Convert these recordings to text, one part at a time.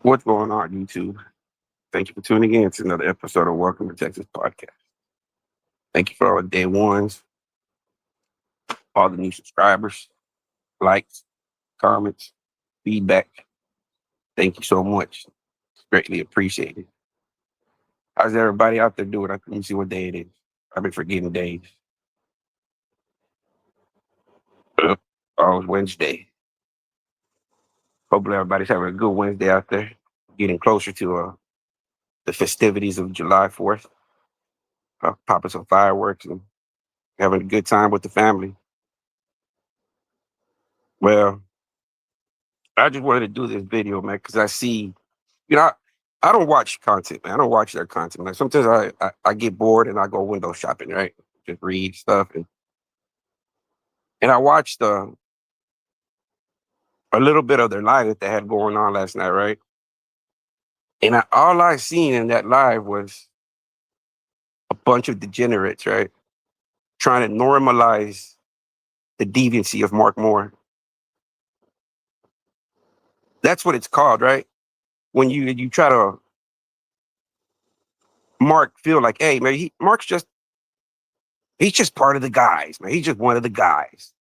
What's going on, YouTube? Thank you for tuning in to another episode of Welcome to Texas Podcast. Thank you for all the day ones, all the new subscribers, likes, comments, feedback. Thank you so much. It's greatly appreciated. How's everybody out there doing? Let me see what day it is. I've been forgetting days. Oh, it's Wednesday. Hopefully everybody's having a good Wednesday out there. Getting closer to the festivities of July 4th. Popping some fireworks and having a good time with the family. Well, I just wanted to do this video, man, because I see, you know, I don't watch content, man. I don't watch their content, man. Sometimes I get bored and I go window shopping, right? Just read stuff and I watched a little bit of their live that they had going on last night, right? And all I seen in that live was a bunch of degenerates, right, trying to normalize the deviancy of Mark Moore. That's what it's called, right? When you try to Mark feel like, hey, man, he's just part of the guys, man. He's just one of the guys.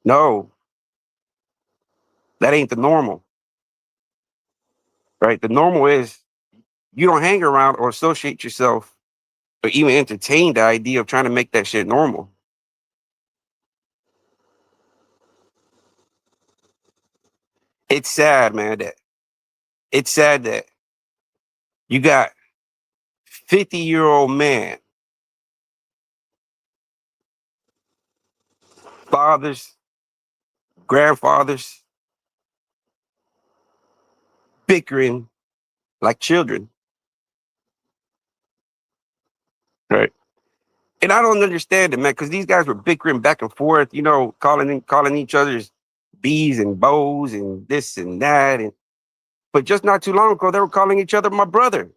No, that ain't the normal, right? The normal is you don't hang around or associate yourself or even entertain the idea of trying to make that shit normal. It's sad, man. It's sad that you got 50-year-old man, fathers, grandfathers, bickering like children, right? And I don't understand it, man, because these guys were bickering back and forth, calling each other's bees and bows and this and that. But just not too long ago, they were calling each other my brother.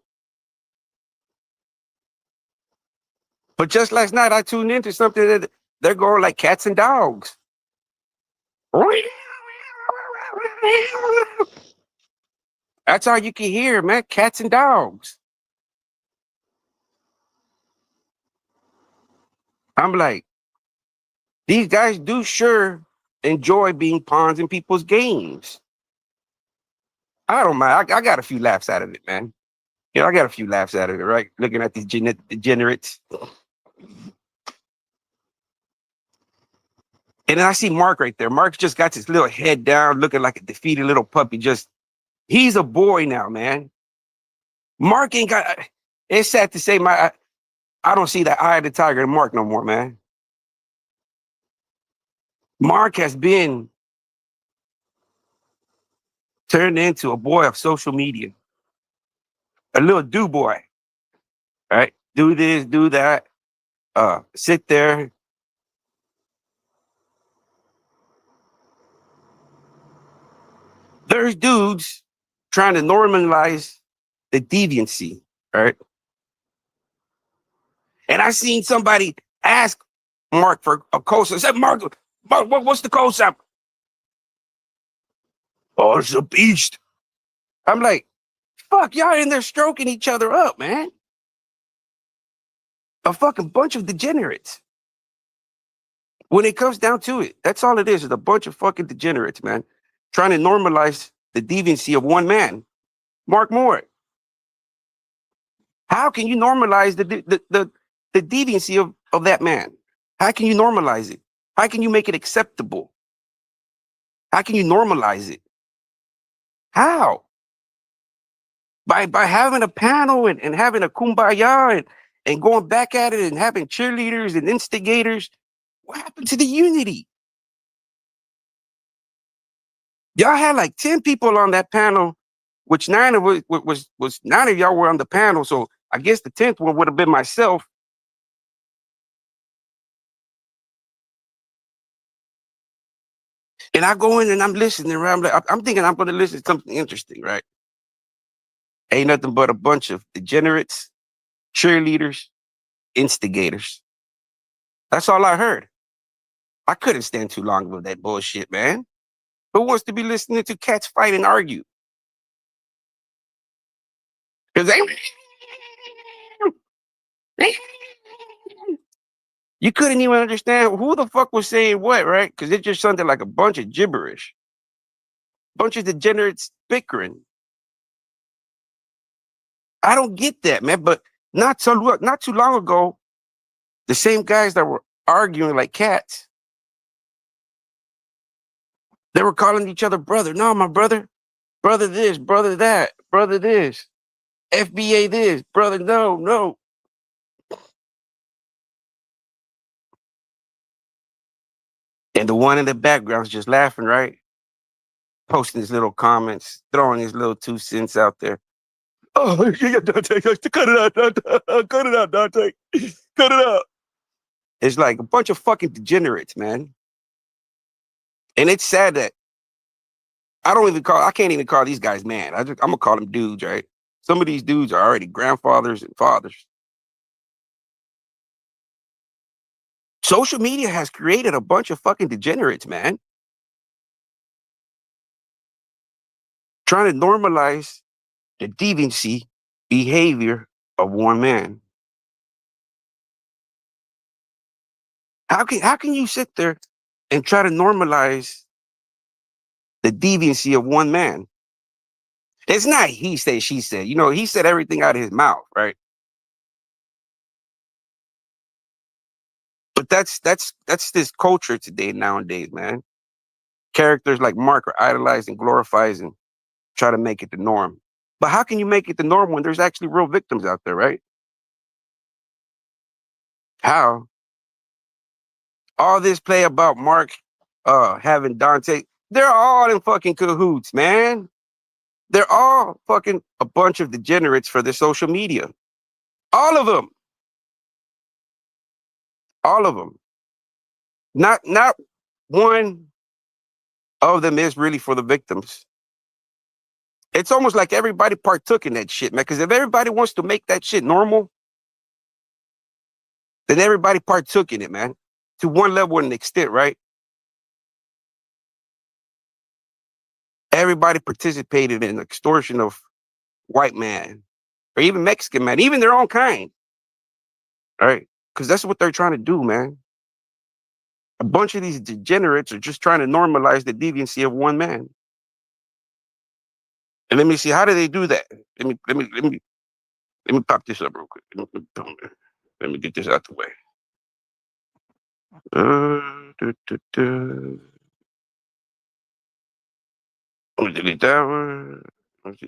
But just last night, I tuned into something that they're going like cats and dogs. That's all you can hear, man. Cats and dogs. I'm like, these guys do sure enjoy being pawns in people's games. I don't mind. I got a few laughs out of it, man. I got a few laughs out of it, right? Looking at these degenerates. And then I see Mark right there. Mark's just got his little head down, looking like a defeated little puppy. He's a boy now, man. Mark ain't got. It's sad to say, I don't see that eye of the tiger in Mark no more, man. Mark has been turned into a boy of social media, a little do boy, right? Do this, do that, sit there. There's dudes trying to normalize the deviancy, right? And I seen somebody ask Mark for a cosign. I said, Mark, what's the cosign? Oh, it's a beast. I'm like, fuck, y'all in there stroking each other up, man. A fucking bunch of degenerates. When it comes down to it, that's all it is a bunch of fucking degenerates, man, trying to normalize the deviancy of one man, Mark Moore. How can you normalize the deviancy of that man? How can you normalize it? How can you make it acceptable? How can you normalize it? How? By having a panel and having a kumbaya and going back at it and having cheerleaders and instigators. What happened to the unity? Y'all had like 10 people on that panel, which nine of y'all were on the panel. So I guess the 10th one would have been myself. And I go in and I'm listening around. I'm thinking I'm going to listen to something interesting, right? Ain't nothing but a bunch of degenerates, cheerleaders, instigators. That's all I heard. I couldn't stand too long with that bullshit, man. Who wants to be listening to cats fight and argue? Because you couldn't even understand who the fuck was saying what, right? Because it just sounded like a bunch of gibberish, bunch of degenerates bickering. I don't get that, man. But not too long ago, the same guys that were arguing like cats, they were calling each other brother. No, my brother, brother this, brother that, brother this, FBA this, brother no, no. And the one in the background is just laughing, right? Posting his little comments, throwing his little 2 cents out there. Oh, yeah, Dante, cut it out, Dante. Cut it out, Dante. Cut it out. It's like a bunch of fucking degenerates, man. And it's sad that I can't even call these guys man. I'm gonna call them dudes, right? Some of these dudes are already grandfathers and fathers. Social media has created a bunch of fucking degenerates, man. Trying to normalize the deviancy behavior of one man. How can you sit there and try to normalize the deviancy of one man? It's not he said, she said. You know, he said everything out of his mouth, right? But that's this culture today nowadays, man. Characters like Mark are idolized and glorified and try to make it the norm. But how can you make it the norm when there's actually real victims out there, right? How? All this play about Mark having Dante, they're all in fucking cahoots, man. They're all fucking a bunch of degenerates for their social media. All of them. All of them. Not one of them is really for the victims. It's almost like everybody partook in that shit, man. Because if everybody wants to make that shit normal, then everybody partook in it, man. To one level and extent, right? Everybody participated in extortion of white man or even Mexican man, even their own kind, right? Because that's what they're trying to do, man. A bunch of these degenerates are just trying to normalize the deviancy of one man. And let me see, how do they do that? Let me pop this up real quick. Let me get this out the way. Let me delete that one. Let's see.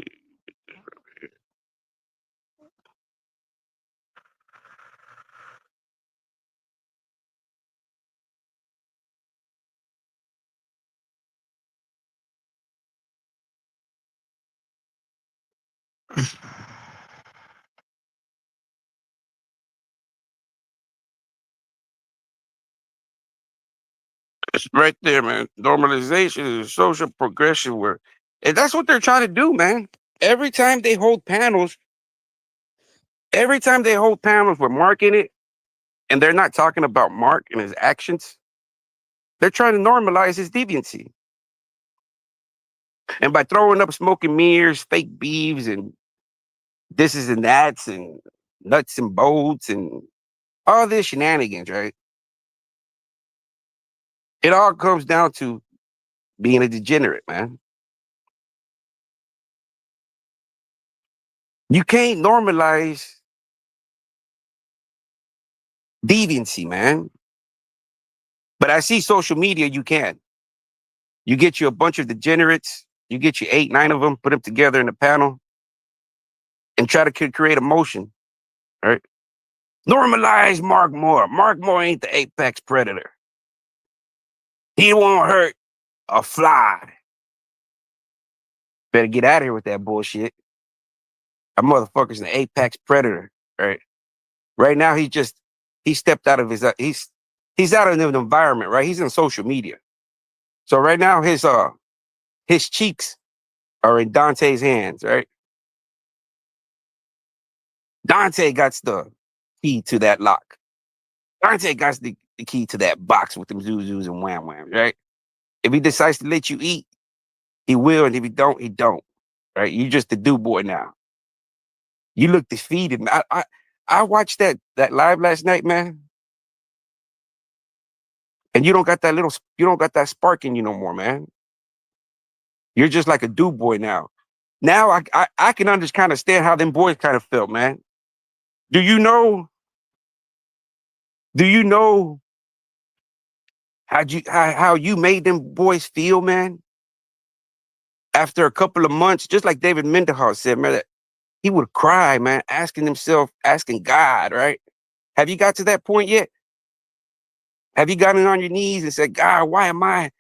It's right there, man. Normalization is social progression where, and that's what they're trying to do, man. Every time they hold panels, every time they hold panels with Mark in it, and they're not talking about Mark and his actions, they're trying to normalize his deviancy. And by throwing up smoke and mirrors, fake beefs, and this is and that's, and nuts and bolts, and all this shenanigans, right? It all comes down to being a degenerate, man. You can't normalize deviancy, man. But I see social media, you can. You get you a bunch of degenerates, you get you 8, 9 of them, put them together in a panel, and try to create emotion, right? Normalize Mark Moore. Mark Moore ain't the apex predator. He won't hurt a fly. Better get out of here with that bullshit. A motherfucker's an apex predator, right? Right now, he stepped out of he's out of the environment, right? He's in social media. So right now, his cheeks are in Dante's hands, right? Dante got the key to that lock. Dante got the key to that box with them zuzus and wham whams, right? If he decides to let you eat, he will, and if he don't, he don't. Right? You just the do boy now. You look defeated, man. I watched that live last night, man, and you don't got that spark in you no more, man. You're just like a dude boy now. Now I can understand how them boys kind of felt, man. Do you know? Do you know how you made them boys feel, man? After a couple of months, just like David Mendenhall said, man, that he would cry, man, asking God, right? Have you got to that point yet? Have you gotten on your knees and said, God, why am I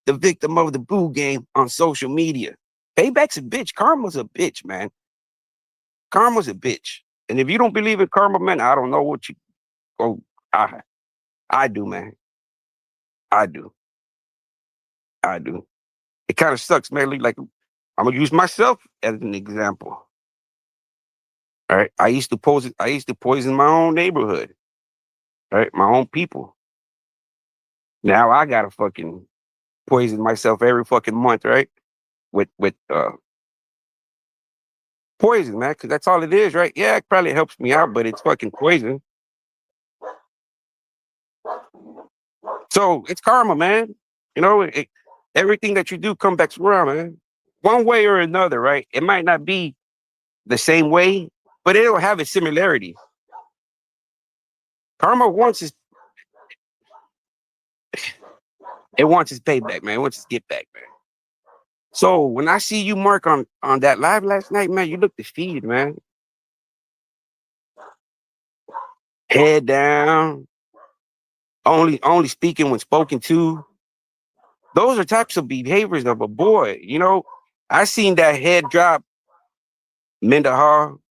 the victim of the boo game on social media? Payback's a bitch. Karma's a bitch, man. Karma's a bitch. And if you don't believe in karma, man, I don't know what you oh I do, man. I do. I do. It kind of sucks, man. Like I'm gonna use myself as an example. All right. I used to poison my own neighborhood, right? My own people. Now I gotta fucking poison myself every fucking month, right? With poison, man, because that's all it is, right? Yeah, it probably helps me out, but it's fucking poison. So it's karma, man. You know, everything that you do come back around, man. One way or another, right? It might not be the same way, but it'll have a similarity. Karma wants its payback, man. It wants its get back, man. So when I see you, Mark, on that live last night, man, you look defeated, man. Head down, only speaking when spoken to. Those are types of behaviors of a boy. You know, I seen that head drop. Mendenhall,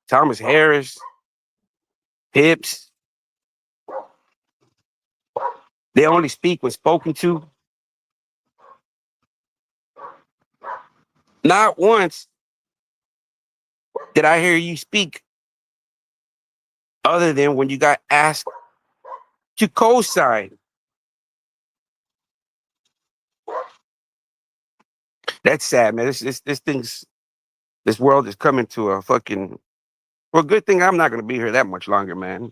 Thomas Harris, Hips. They only speak when spoken to. Not once did I hear you speak other than when you got asked to co-sign. That's sad, man. This world is coming to a fucking. Well, good thing I'm not gonna be here that much longer, man.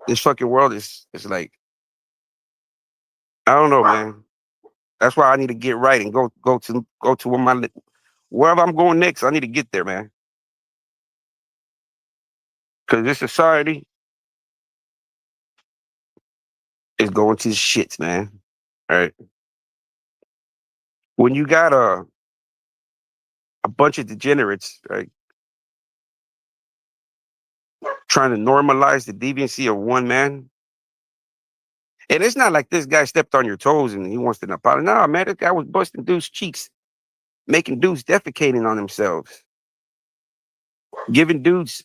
This fucking world is like, I don't know, man. That's why I need to get right and go to wherever I'm going next. I need to get there, man. Because this society is going to the shits, man. All right. When you got a bunch of degenerates, right, trying to normalize the deviancy of one man. And it's not like this guy stepped on your toes and he wants to apologize. No, man, this guy was busting dudes' cheeks, making dudes defecating on themselves, giving dudes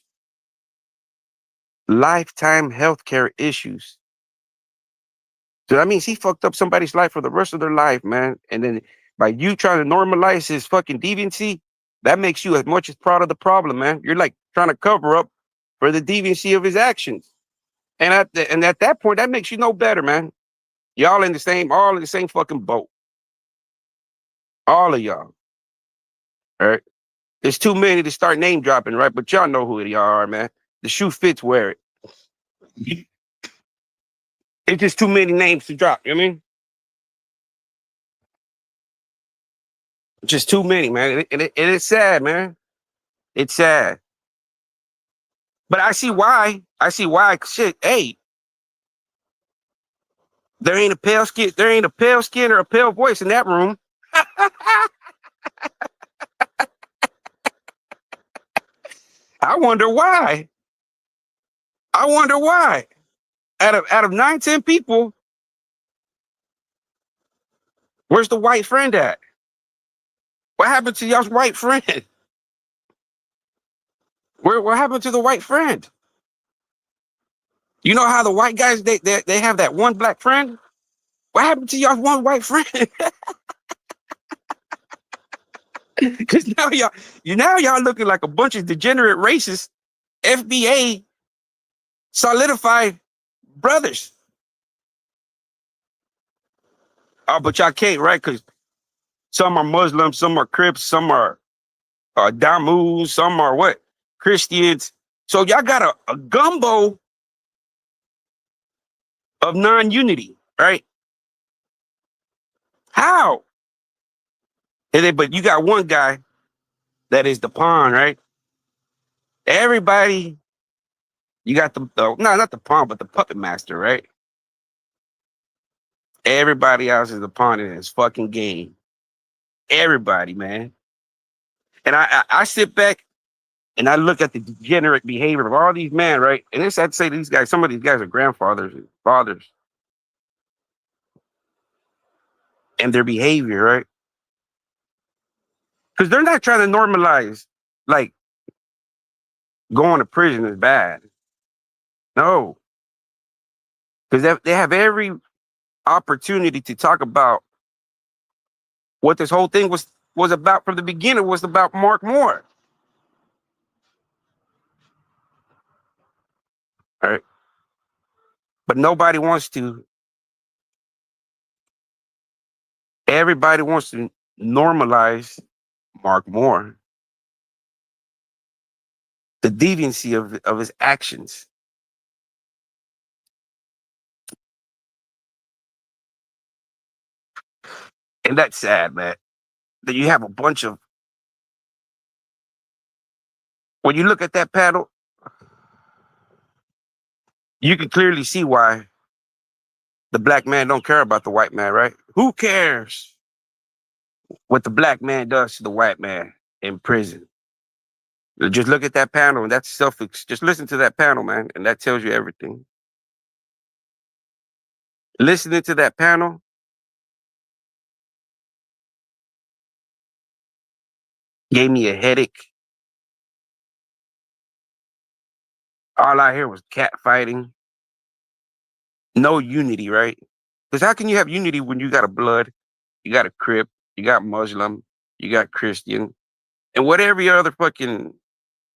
lifetime healthcare issues. So that means he fucked up somebody's life for the rest of their life, man. And then by you trying to normalize his fucking deviancy, that makes you as much as part of the problem, man. You're like trying to cover up for the deviancy of his actions. And at that point, that makes you no better, man. Y'all all in the same fucking boat. All of y'all. All right. There's too many to start name dropping, right? But y'all know who y'all are, man. The shoe fits, wear it. It's just too many names to drop. You know what I mean? Just too many, man. And it's sad, man. It's sad. But I see why. I see why. Shit, hey, there ain't a pale skin or a pale voice in that room. I wonder why. I wonder why. Out of 9, 10 people, where's the white friend at? What happened to y'all's white friend? What happened to the white friend? You know how the white guys they have that one black friend? What happened to y'all's one white friend? Because now y'all looking like a bunch of degenerate racist FBA solidified brothers. Oh, but y'all can't, right? Because some are Muslims, some are Crips, some are Damus, some are what? Christians. So y'all got a gumbo of non-unity, right? How? But you got one guy that is the pawn, right? Everybody, you got no, not the pawn, but the puppet master, right? Everybody else is the pawn in this fucking game. Everybody, man. And I sit back and I look at the degenerate behavior of all these men, right? And it's I'd say these guys, some of these guys are grandfathers and fathers, and their behavior, right? Because they're not trying to normalize like going to prison is bad. No, because they have every opportunity to talk about what this whole thing was about from the beginning. Was about Mark Moore. All right. But nobody wants to. Everybody wants to normalize Mark Moore, the deviancy of his actions. And that's sad, man. That you have a bunch of, when you look at that panel, you can clearly see why the black man don't care about the white man, right? Who cares what the black man does to the white man in prison? Just look at that panel, and that's just listen to that panel, man, and that tells you everything. Listening to that panel gave me a headache. All I hear was cat fighting. No unity, right? Because how can you have unity when you got a blood, you got a Crip, you got Muslim, you got Christian, and whatever other fucking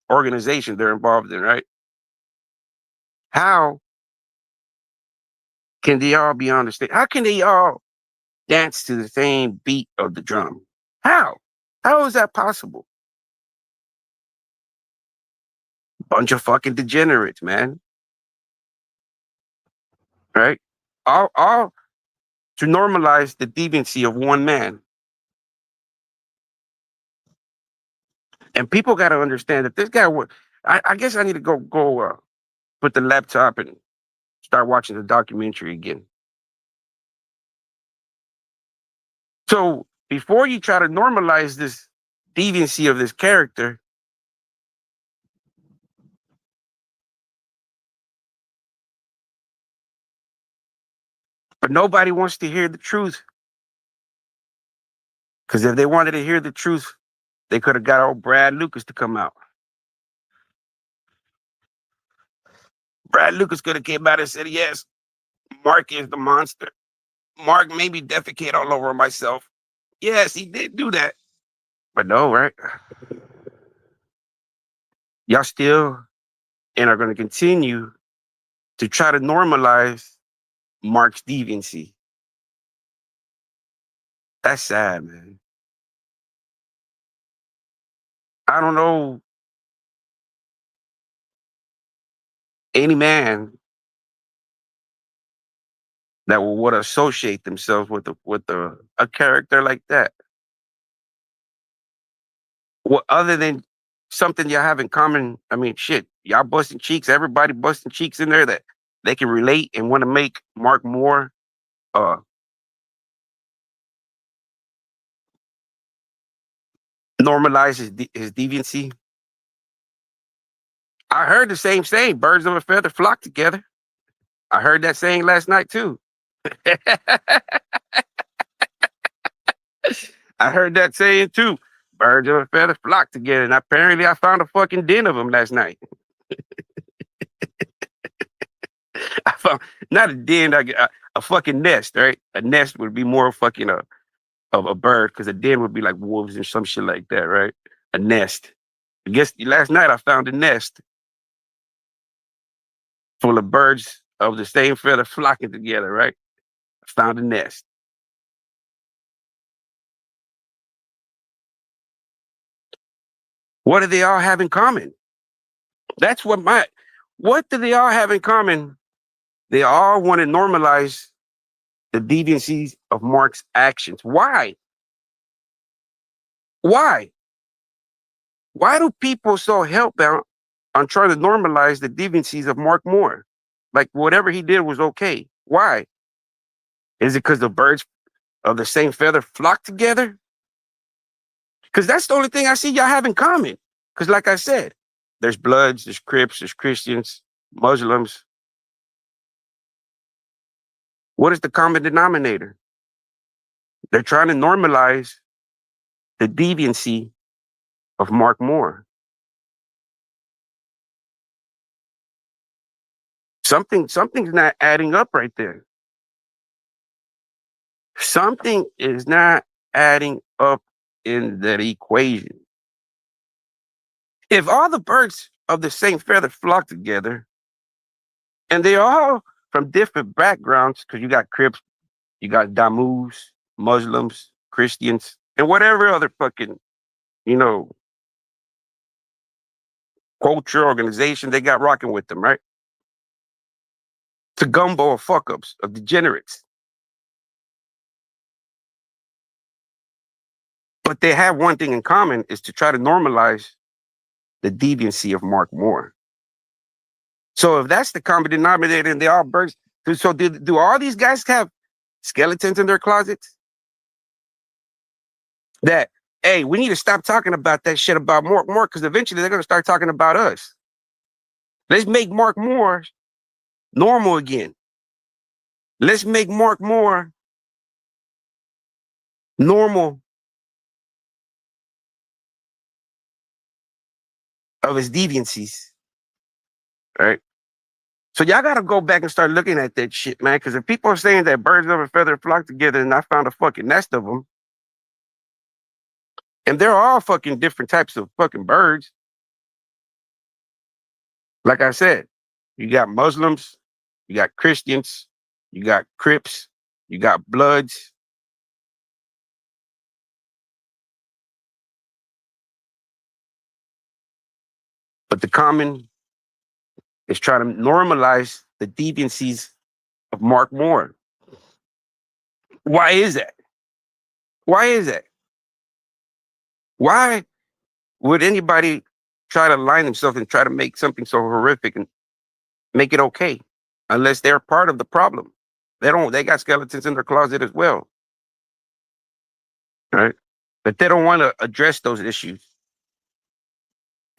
organization they're involved in, right? How can they all be on the stage? How can they all dance to the same beat of the drum? How? How is that possible? Bunch of fucking degenerates, man. Right? All to normalize the deviancy of one man. And people got to understand that this guy would. I guess I need to go put the laptop and start watching the documentary again. So before you try to normalize this deviancy of this character, but nobody wants to hear the truth. Because if they wanted to hear the truth, they could have got old Brad Lucas to come out. Brad Lucas could have came out and said, yes, Mark is the monster. Mark made me defecate all over myself. Yes, he did do that. But no, right? Y'all still and are going to continue to try to normalize Mark's deviancy. That's sad, man. I don't know any man that would associate themselves with a character like that. Well, other than something y'all have in common, I mean, shit, y'all busting cheeks, everybody busting cheeks in there that they can relate and want to make Mark Moore uh normalize his deviancy. I heard the same saying, birds of a feather flock together. I heard that saying last night too. I heard that saying too. Birds of a feather flock together. And apparently I found a fucking den of them last night. I found not a den, a fucking nest, right? A nest would be more fucking of a bird because a den would be like wolves and some shit like that, right? A nest. I guess last night I found a nest full of birds of the same feather flocking together, right? I found a nest. What do they all have in common? That's what do they all have in common? They all want to normalize the deviancies of Mark's actions. Why? Why? Why do people so hellbound on trying to normalize the deviancies of Mark Moore? Like whatever he did was okay. Why? Is it because the birds of the same feather flock together? Because that's the only thing I see y'all have in common. Because like I said, there's Bloods, there's Crips, there's Christians, Muslims. What is the common denominator? They're trying to normalize the deviancy of Mark Moore. Something's not adding up right there. Something is not adding up in that equation. If all the birds of the same feather flock together, and they're all from different backgrounds, because you got Crips, you got Damus, Muslims, Christians, and whatever other fucking, you know, culture, organization they got rocking with them, right? It's a gumbo of fuck ups, of degenerates. But they have one thing in common is to try to normalize the deviancy of Mark Moore. So if that's the common denominator and they all birds, so do all these guys have skeletons in their closets? That, hey, we need to stop talking about that shit about Mark Moore because eventually they're going to start talking about us. Let's make Mark Moore normal again. Let's make Mark Moore normal of his deviancies. Right? So y'all got to go back and start looking at that shit, man. Because if people are saying that birds of a feather flock together and I found a fucking nest of them, and they're all fucking different types of fucking birds. Like I said, you got Muslims, you got Christians, you got Crips, you got Bloods. But the common is trying to normalize the deviancies of Mark Moore. Why is that? Why is that? Why would anybody try to line themselves and try to make something so horrific and make it okay? Unless they're part of the problem. They got skeletons in their closet as well. Right? But they don't want to address those issues.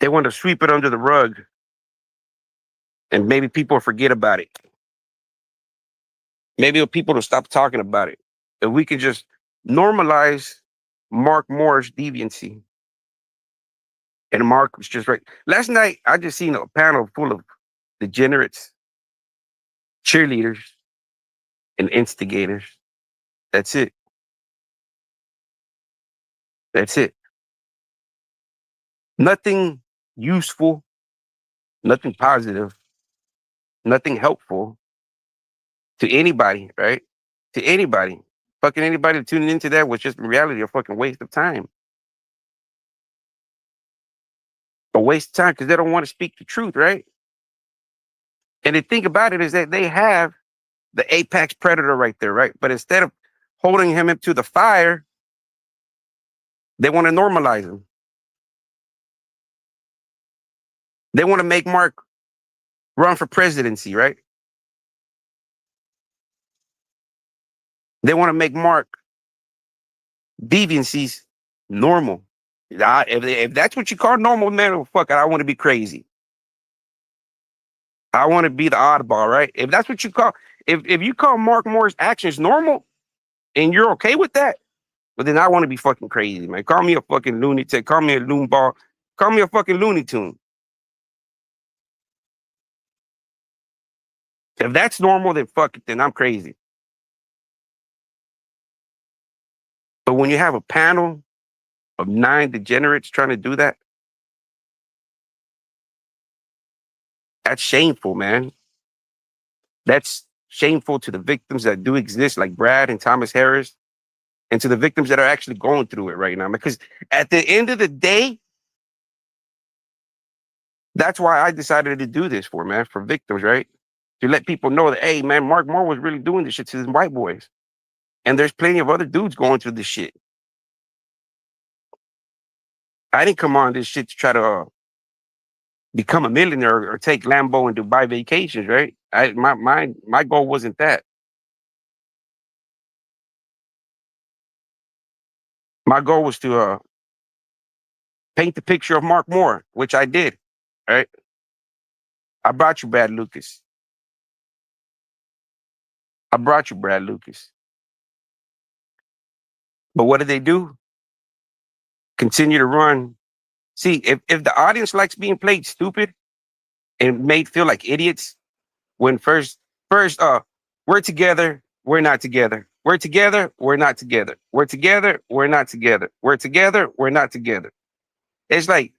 They want to sweep it under the rug and maybe people forget about it. Maybe people will stop talking about it. If we can just normalize Mark Moore's deviancy. And Mark was just right. Last night, I just seen a panel full of degenerates, cheerleaders, and instigators. That's it. That's it. Nothing useful, nothing positive, nothing helpful to anybody, right? To anybody. Fucking anybody tuning into that was just in reality a fucking waste of time. A waste of time because they don't want to speak the truth, right? And the thing about it is that they have the apex predator right there, right? But instead of holding him into the fire, they want to normalize him. They want to make Mark run for presidency, right? They want to make Mark deviancies normal. If that's what you call normal, man, well, fuck it, I want to be crazy. I want to be the oddball, right? If that's what you call, if you call Mark Moore's actions normal and you're okay with that, but then I want to be fucking crazy, man. Call me a fucking lunatic, call me a loon ball, call me a fucking Looney Tune. If that's normal, then fuck it, then I'm crazy. But when you have a panel of 9 degenerates trying to do that, that's shameful, man. That's shameful to the victims that do exist, like Brad and Thomas Harris, and to the victims that are actually going through it right now. Because at the end of the day, That's why I decided to do this for victims, right? To let people know that, hey, man, Mark Moore was really doing this shit to his white boys. And there's plenty of other dudes going through this shit. I didn't come on this shit to try to become a millionaire or take Lambo and Dubai vacations, right? My goal wasn't that. My goal was to paint the picture of Mark Moore, which I did, right? I brought you Brad Lucas. I brought you Brad Lucas. But what did they do? Continue to run. See, if the audience likes being played stupid and made feel like idiots, when first we're together, we're not together. We're together, we're not together. We're together, we're not together. We're together, we're not together. It's like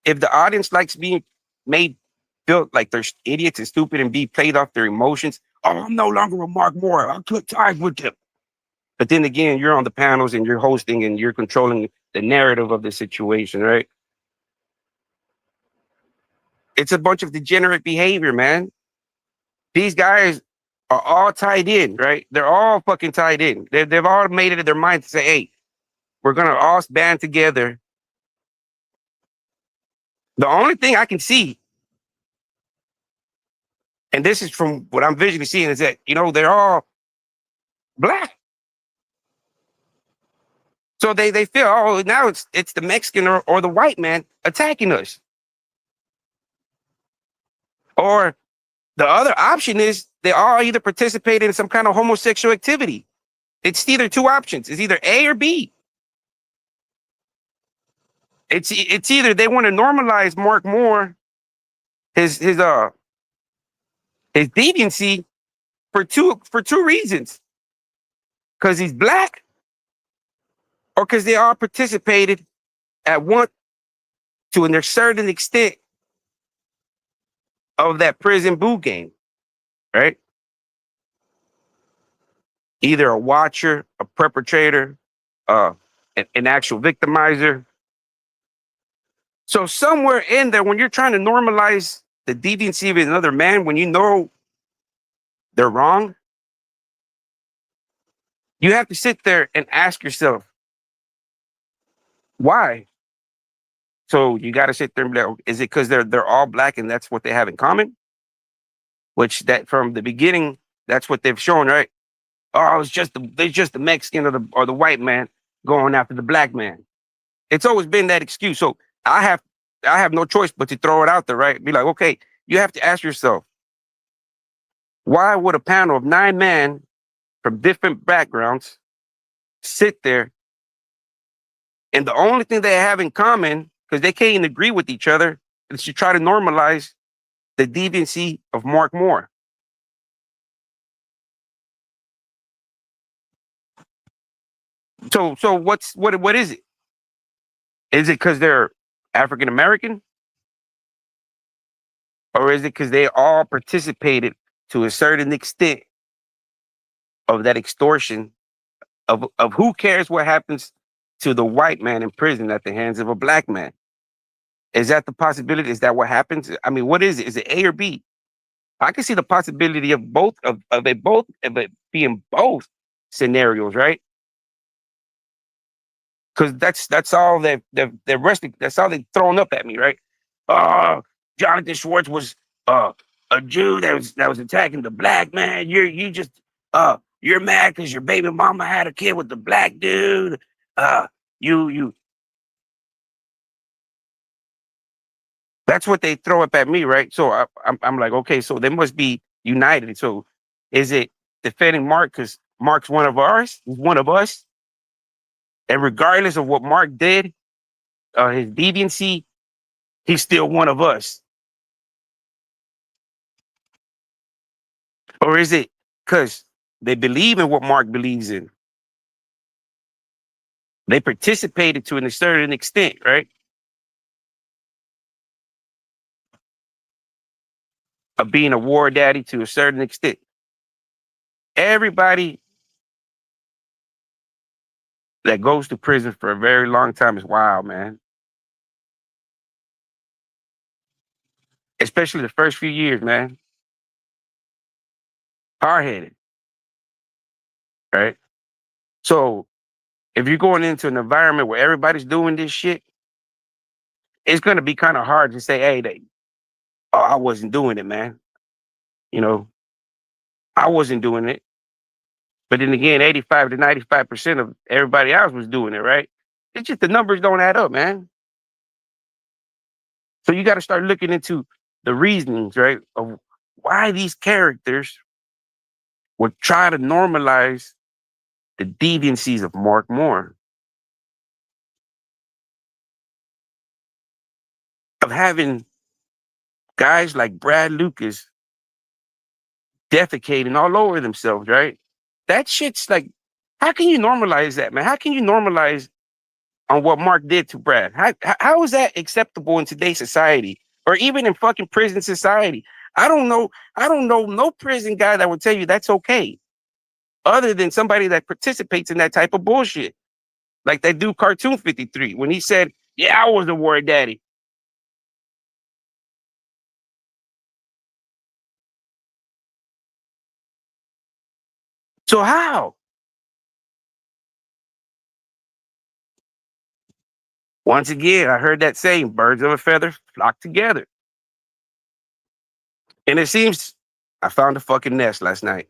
if the audience likes being made feel like they're idiots and stupid and be played off their emotions, oh, I'm no longer with Mark Moore. I'll click ties with him. But then again, you're on the panels and you're hosting and you're controlling the narrative of the situation, right? It's a bunch of degenerate behavior, man. These guys are all tied in, right? They're all fucking tied in. They've all made it in their mind to say, hey, we're going to all band together. The only thing I can see, and this is from what I'm visually seeing, is that, they're all black. So they feel, oh, now it's the Mexican or the white man attacking us. Or the other option is they all either participate in some kind of homosexual activity. It's either two options. It's either A or B. It's either they want to normalize Mark Moore, his deviancy for two reasons. Because he's black, or because they all participated at one to a certain extent of that prison boo game, right? Either a watcher, a perpetrator, uh, an actual victimizer. So somewhere in there, when you're trying to normalize the deviancy of another man, when you know they're wrong, you have to sit there and ask yourself, why? So you got to sit there and be like, is it because they're all black and that's what they have in common? Which that from the beginning, that's what they've shown, right? Oh, it's just the Mexican or the white man going after the black man. It's always been that excuse. So I have I have no choice but to throw it out there, right? Be like, okay, you have to ask yourself, why would a panel of 9 men from different backgrounds sit there and the only thing they have in common, because they can't even agree with each other, is to try to normalize the deviancy of Mark Moore? So what is it? Is it because they're African American, or is it because they all participated to a certain extent of that extortion of who cares what happens to the white man in prison at the hands of a black man? Is that the possibility? Is that what happens? I mean, what is it? Is it A or B? I can see the possibility of both of it being both scenarios, right? Because that's all they're resting. That's all they've thrown up at me, right? Uh Jonathan Schwartz was uh a Jew that was attacking the black man. You're mad because your baby mama had a kid with the black dude. You That's what they throw up at me, right? So I'm like, okay, so they must be united. So is it defending Mark because Mark's one of ours? He's one of us, and regardless of what Mark did, his deviancy, he's still one of us. Or is it because they believe in what Mark believes in? They participated to a certain extent, right? Of being a war daddy to a certain extent. Everybody that goes to prison for a very long time is wild, man. especially the first few years, man. Hard-headed, right? So if you're going into an environment where everybody's doing this shit, it's gonna be kind of hard to say, hey, oh, I wasn't doing it, man. You know, I wasn't doing it. But then again, 85 to 95% of everybody else was doing it, right? It's just the numbers don't add up, man. So you got to start looking into the reasonings, right, of why these characters would try to normalize the deviancies of Mark Moore, of having guys like Brad Lucas defecating all over themselves, right? That shit's like, how can you normalize that, man? How can you normalize on what Mark did to Brad? How is that acceptable in today's society or even in fucking prison society? I don't know. I don't know no prison guy that would tell you that's okay, other than somebody that participates in that type of bullshit. Like that dude Cartoon 53 when he said, "Yeah, I was the war daddy." So how? Once again, I heard that saying, "Birds of a feather flock together," and it seems I found a fucking nest last night.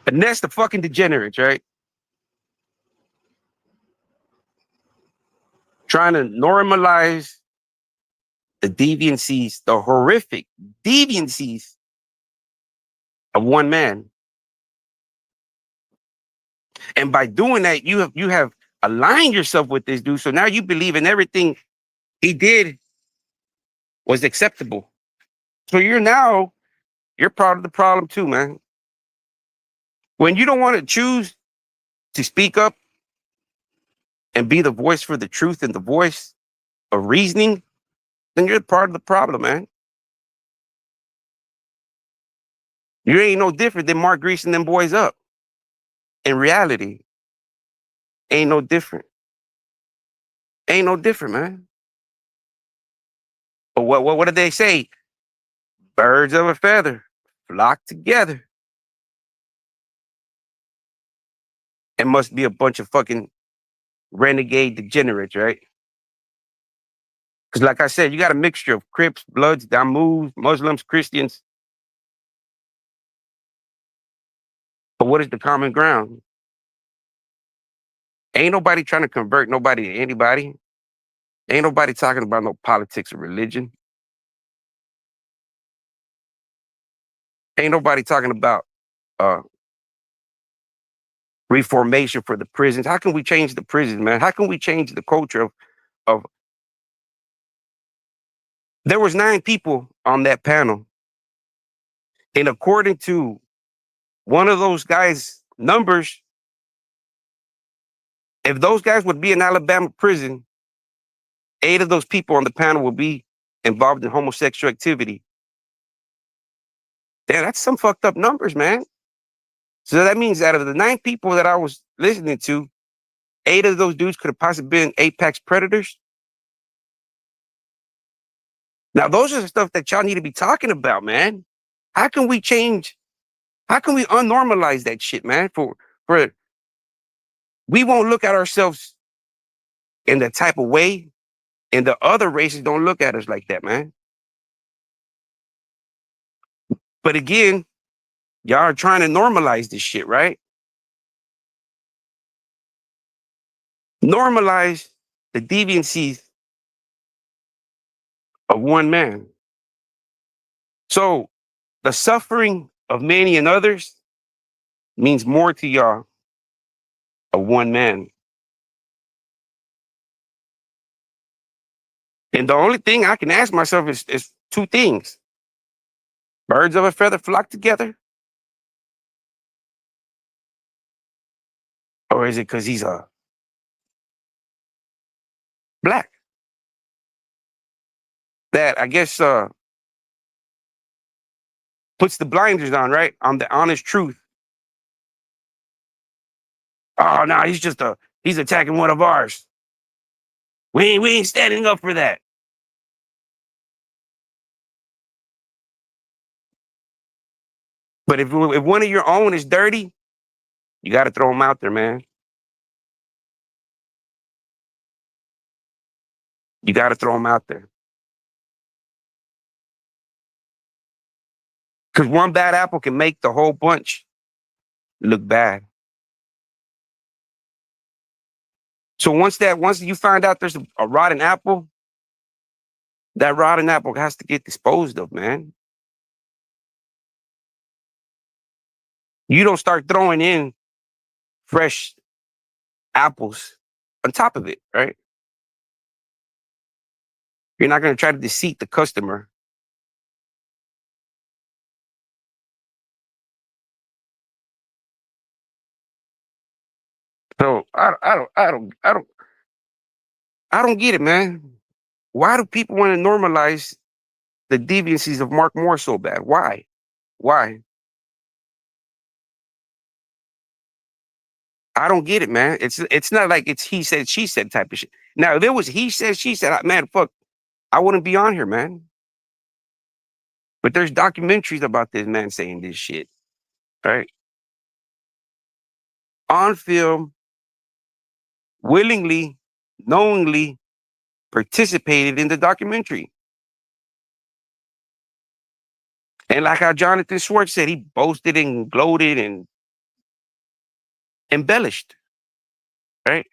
A nest of fucking degenerates, right? Trying to normalize the deviancies, the horrific deviancies of one man. And by doing that, you have aligned yourself with this dude. So now you believe in everything he did was acceptable. So you're part of the problem too, man. When you don't want to choose to speak up and be the voice for the truth and the voice of reasoning, then you're part of the problem, man. You ain't no different than Mark greasing them boys up. In reality, ain't no different. Ain't no different, man. But what did they say? Birds of a feather flock together. It must be a bunch of fucking renegade degenerates, right? Because, like I said, you got a mixture of Crips, Bloods, Damus, Muslims, Christians. But what is the common ground? Ain't nobody trying to convert nobody to anybody. Ain't nobody talking about no politics or religion. Ain't nobody talking about uh, reformation for the prisons. How can we change the prisons, man? How can we change the culture of there was 9 people on that panel. And according to one of those guys' numbers, if those guys would be in Alabama prison, 8 of those people on the panel would be involved in homosexual activity. Damn, that's some fucked up numbers, man. So that means out of the 9 people that I was listening to, 8 of those dudes could have possibly been apex predators. Now, those are the stuff that y'all need to be talking about, man. How can we change? How can we unnormalize that shit, man? For we won't look at ourselves in that type of way, and the other races don't look at us like that, man. But again, y'all are trying to normalize this shit, right? Normalize the deviancies of one man. So the suffering of many and others means more to y'all of one man. And the only thing I can ask myself is 2 things. Birds of a feather flock together? Or is it because he's a black? That I guess puts the blinders on, right? On the honest truth. Oh no, he's attacking one of ours. We ain't standing up for that. But if one of your own is dirty, you got to throw them out there, man. You got to throw them out there. Because one bad apple can make the whole bunch look bad. So once you find out there's a rotten apple, that rotten apple has to get disposed of, man. You don't start throwing in fresh apples on top of it, right? You're not going to try to deceive the customer. So I don't get it, man. Why do people want to normalize the deviancies of Mark Moore so bad? Why? Why? I don't get it, man. It's not like it's he said, she said type of shit. Now, if it was he said, she said, man, fuck, I wouldn't be on here, man. But there's documentaries about this man saying this shit, right? On film, willingly, knowingly participated in the documentary. And like how Jonathan Schwartz said, he boasted and gloated and embellished, right?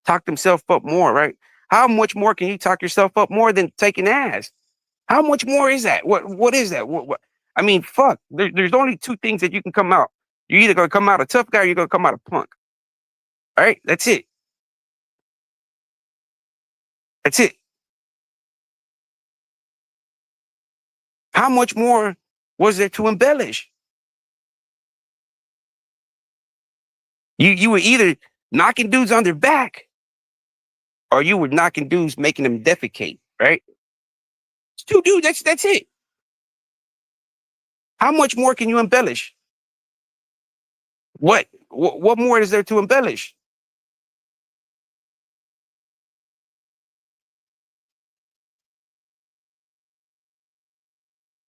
Talked himself up more, right? How much more can you talk yourself up more than taking ass? How much more is that? What is that? What? I mean, fuck. There's only two things that you can come out. You're either gonna come out a tough guy or you're gonna come out a punk. All right, that's it. That's it. How much more was there to embellish? You were either knocking dudes on their back or you were knocking dudes, making them defecate, right? It's two dudes, that's it. How much more can you embellish? What more is there to embellish?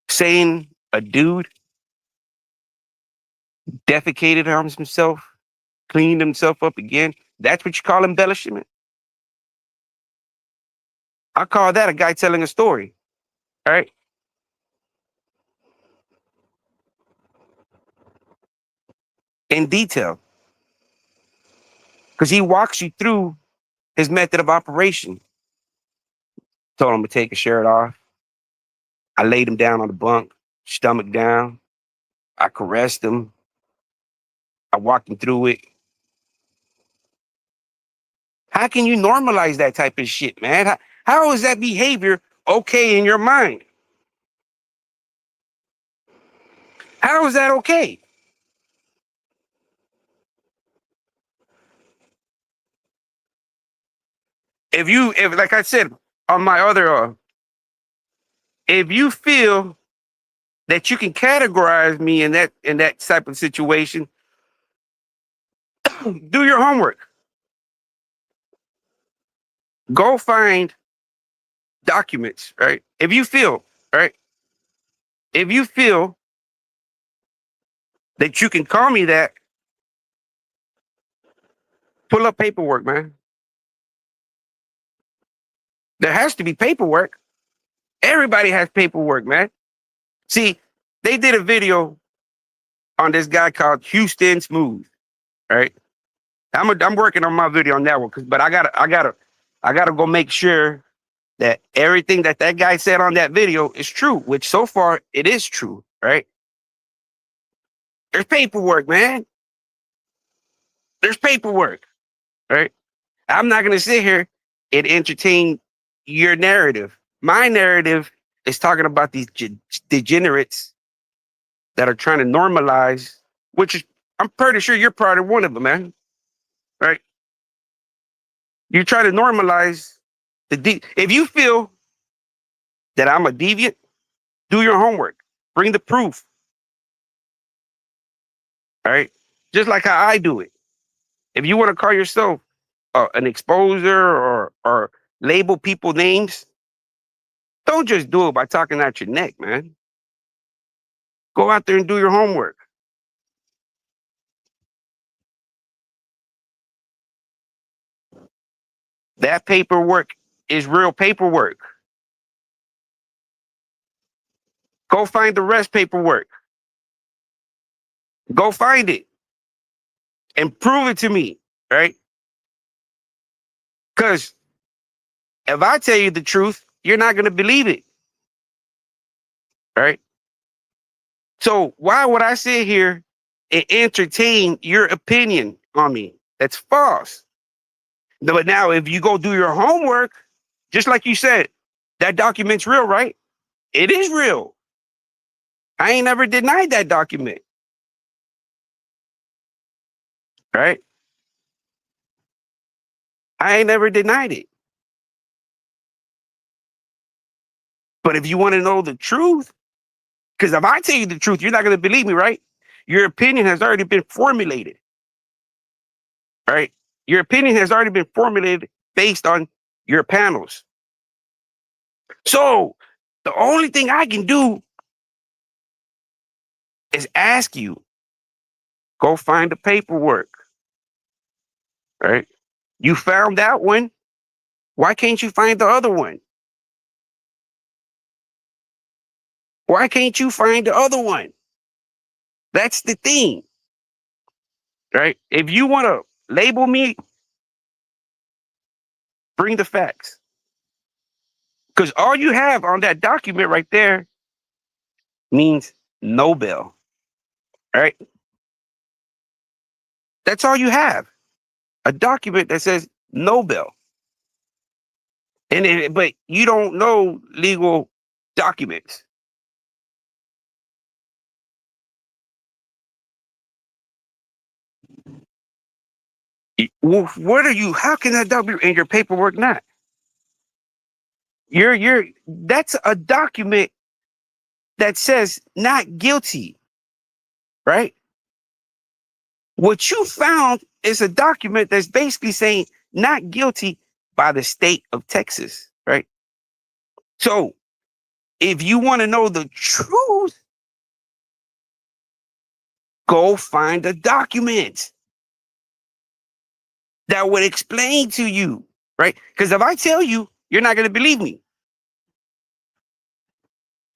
Saying a dude defecated on himself, cleaned himself up again, that's what you call embellishment? I call that a guy telling a story, all right? In detail. Because he walks you through his method of operation. Told him to take his shirt off. I laid him down on the bunk, stomach down. I caressed him. I walked him through it. How can you normalize that type of shit, man? How is that behavior okay in your mind? How is that okay? If like I said on my other, if you feel that you can categorize me in that type of situation, do your homework. Go find documents, right? If you feel, right? If you feel that you can call me that, pull up paperwork, man. There has to be paperwork. Everybody has paperwork, man. See, they did a video on this guy called Houston Smooth, right? I'm working on my video on that one, but I gotta go make sure that everything that guy said on that video is true, which so far it is true, right? There's paperwork, man. There's paperwork, right? I'm not gonna sit here and entertain your narrative. My narrative is talking about these degenerates that are trying to normalize, which is, I'm pretty sure you're part of one of them, man. Right? You try to normalize if you feel that I'm a deviant, do your homework. Bring the proof. All right? Just like how I do it. If you want to call yourself an exposer or label people names, don't just do it by talking out your neck, man. Go out there and do your homework. That paperwork is real paperwork. Go find the rest paperwork. Go find it and prove it to me, right? Because if I tell you the truth, you're not going to believe it, right? So why would I sit here and entertain your opinion on me? That's false. But now, if you go do your homework, just like you said, that document's real, right? It is real. I ain't never denied that document, right? I ain't never denied it. But if you want to know the truth, because if I tell you the truth, you're not going to believe me, right? Your opinion has already been formulated, right? Your opinion has already been formulated based on your panels. So the only thing I can do is ask you, go find the paperwork, right? You found that one. Why can't you find the other one? Why can't you find the other one? That's the thing, right? If you want to label me, bring the facts. Because all you have on that document right there means Nobel, right? That's all you have. A document that says Nobel. But you don't know legal documents. What are you? How can that document in your paperwork not? That's a document that says not guilty, right? What you found is a document that's basically saying not guilty by the state of Texas, right? So if you want to know the truth, go find a document that would explain to you, right? Because if I tell you, you're not going to believe me.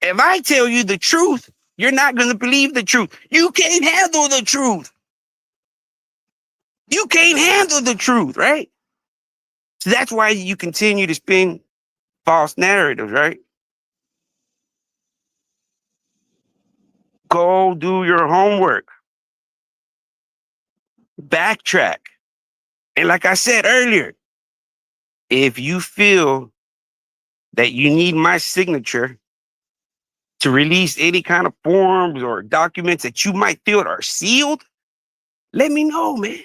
If I tell you the truth, you're not going to believe the truth. You can't handle the truth. You can't handle the truth, right? So that's why you continue to spin false narratives, right? Go do your homework, backtrack. And like I said earlier, if you feel that you need my signature to release any kind of forms or documents that you might feel are sealed, let me know, man.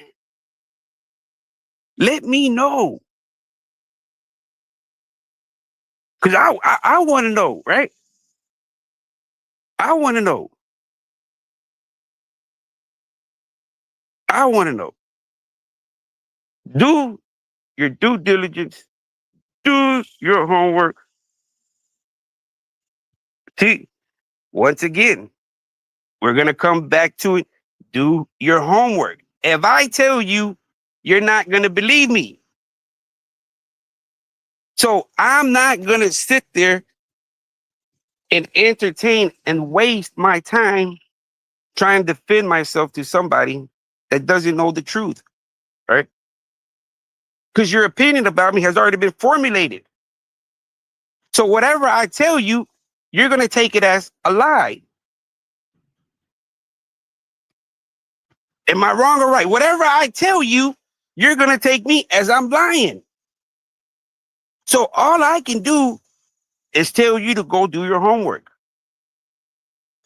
Let me know. Because I want to know, right? I want to know. I want to know. Do your due diligence. Do your homework. See, once again, we're going to come back to it. Do your homework. If I tell you, you're not going to believe me. So I'm not going to sit there and entertain and waste my time trying to defend myself to somebody that doesn't know the truth, right? Because your opinion about me has already been formulated. So whatever I tell you, you're going to take it as a lie. Am I wrong or right? Whatever I tell you, you're going to take me as I'm lying. So all I can do is tell you to go do your homework.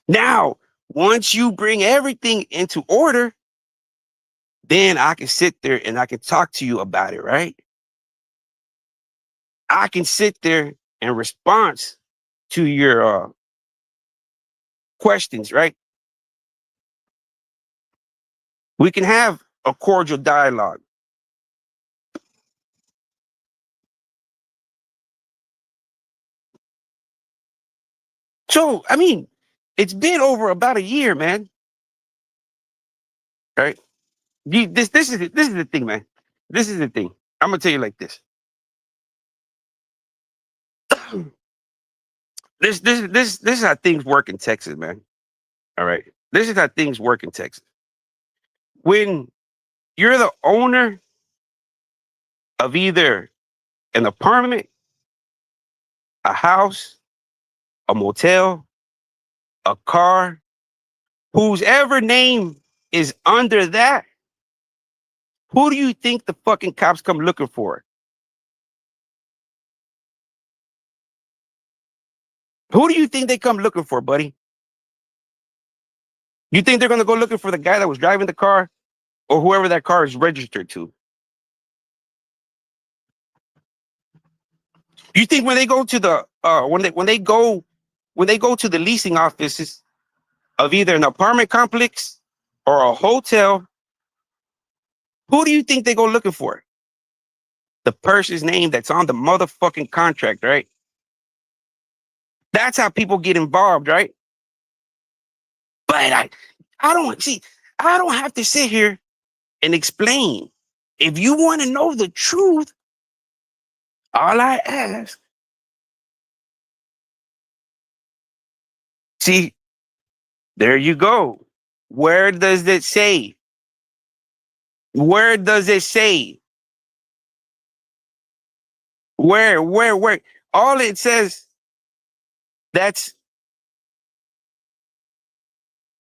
Now, once you bring everything into order, then I can sit there and I can talk to you about it, right? I can sit there and respond to your questions, right? We can have a cordial dialogue. So, I mean, It's been over about a year, man. Right? This is the thing, man. This is the thing. I'm gonna tell you like this. This is how things work in Texas, man. All right. This is how things work in Texas. When you're the owner of either an apartment, a house, a motel, a car, whose ever name is under that, who do you think the fucking cops come looking for? Who do you think they come looking for, buddy? You think they're gonna go looking for the guy that was driving the car or whoever that car is registered to? You think when they go to the when they go to the leasing offices of either an apartment complex or a hotel, who do you think they go looking for? The person's name that's on the motherfucking contract, right? That's how people get involved, right? But I don't see. I don't have to sit here and explain. If you want to know the truth, all I ask, see, there you go. Where does it say? Where does it say? Where? All it says, that's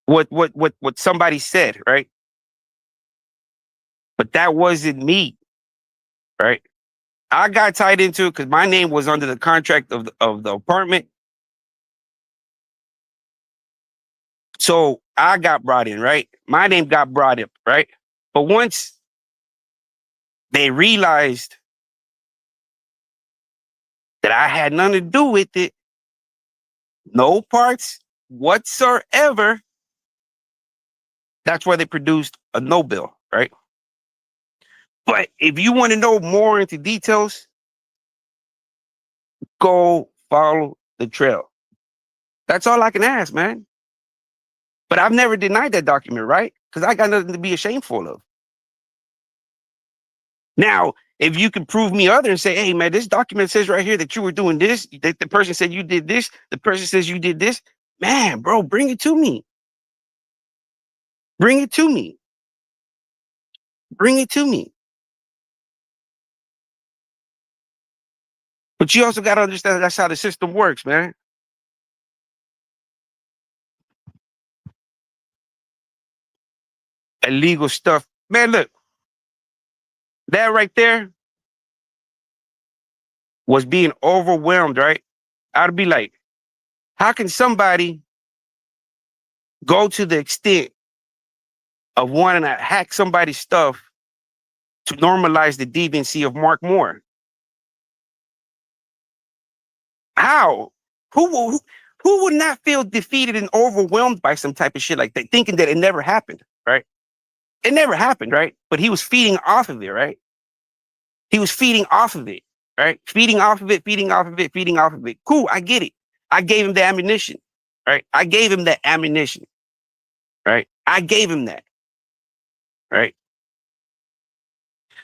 what somebody said, right? But that wasn't me, right? I got tied into it because my name was under the contract of the apartment. So I got brought in, right? My name got brought up, right? But once they realized that I had nothing to do with it, no parts whatsoever, that's why they produced a no bill, right? But if you want to know more into details, go follow the trail. That's all I can ask, man. But I've never denied that document, right? Because I got nothing to be ashameful of. Now, if you can prove me other and say, hey, man, this document says right here that you were doing this, that the person said you did this, the person says you did this, man, bro, bring it to me. Bring it to me. Bring it to me. But you also got to understand that's how the system works, man. Illegal stuff. Man, look, that right there was being overwhelmed, right? I'd be like, how can somebody go to the extent of wanting to hack somebody's stuff to normalize the deviancy of Mark Moore? How? Who would not feel defeated and overwhelmed by some type of shit like that, thinking that it never happened, right? It never happened, right? But he was feeding off of it, right? He was feeding off of it, right? Feeding off of it, feeding off of it, feeding off of it. Cool, I get it. I gave him the ammunition, right? I gave him that ammunition, right? I gave him that, right?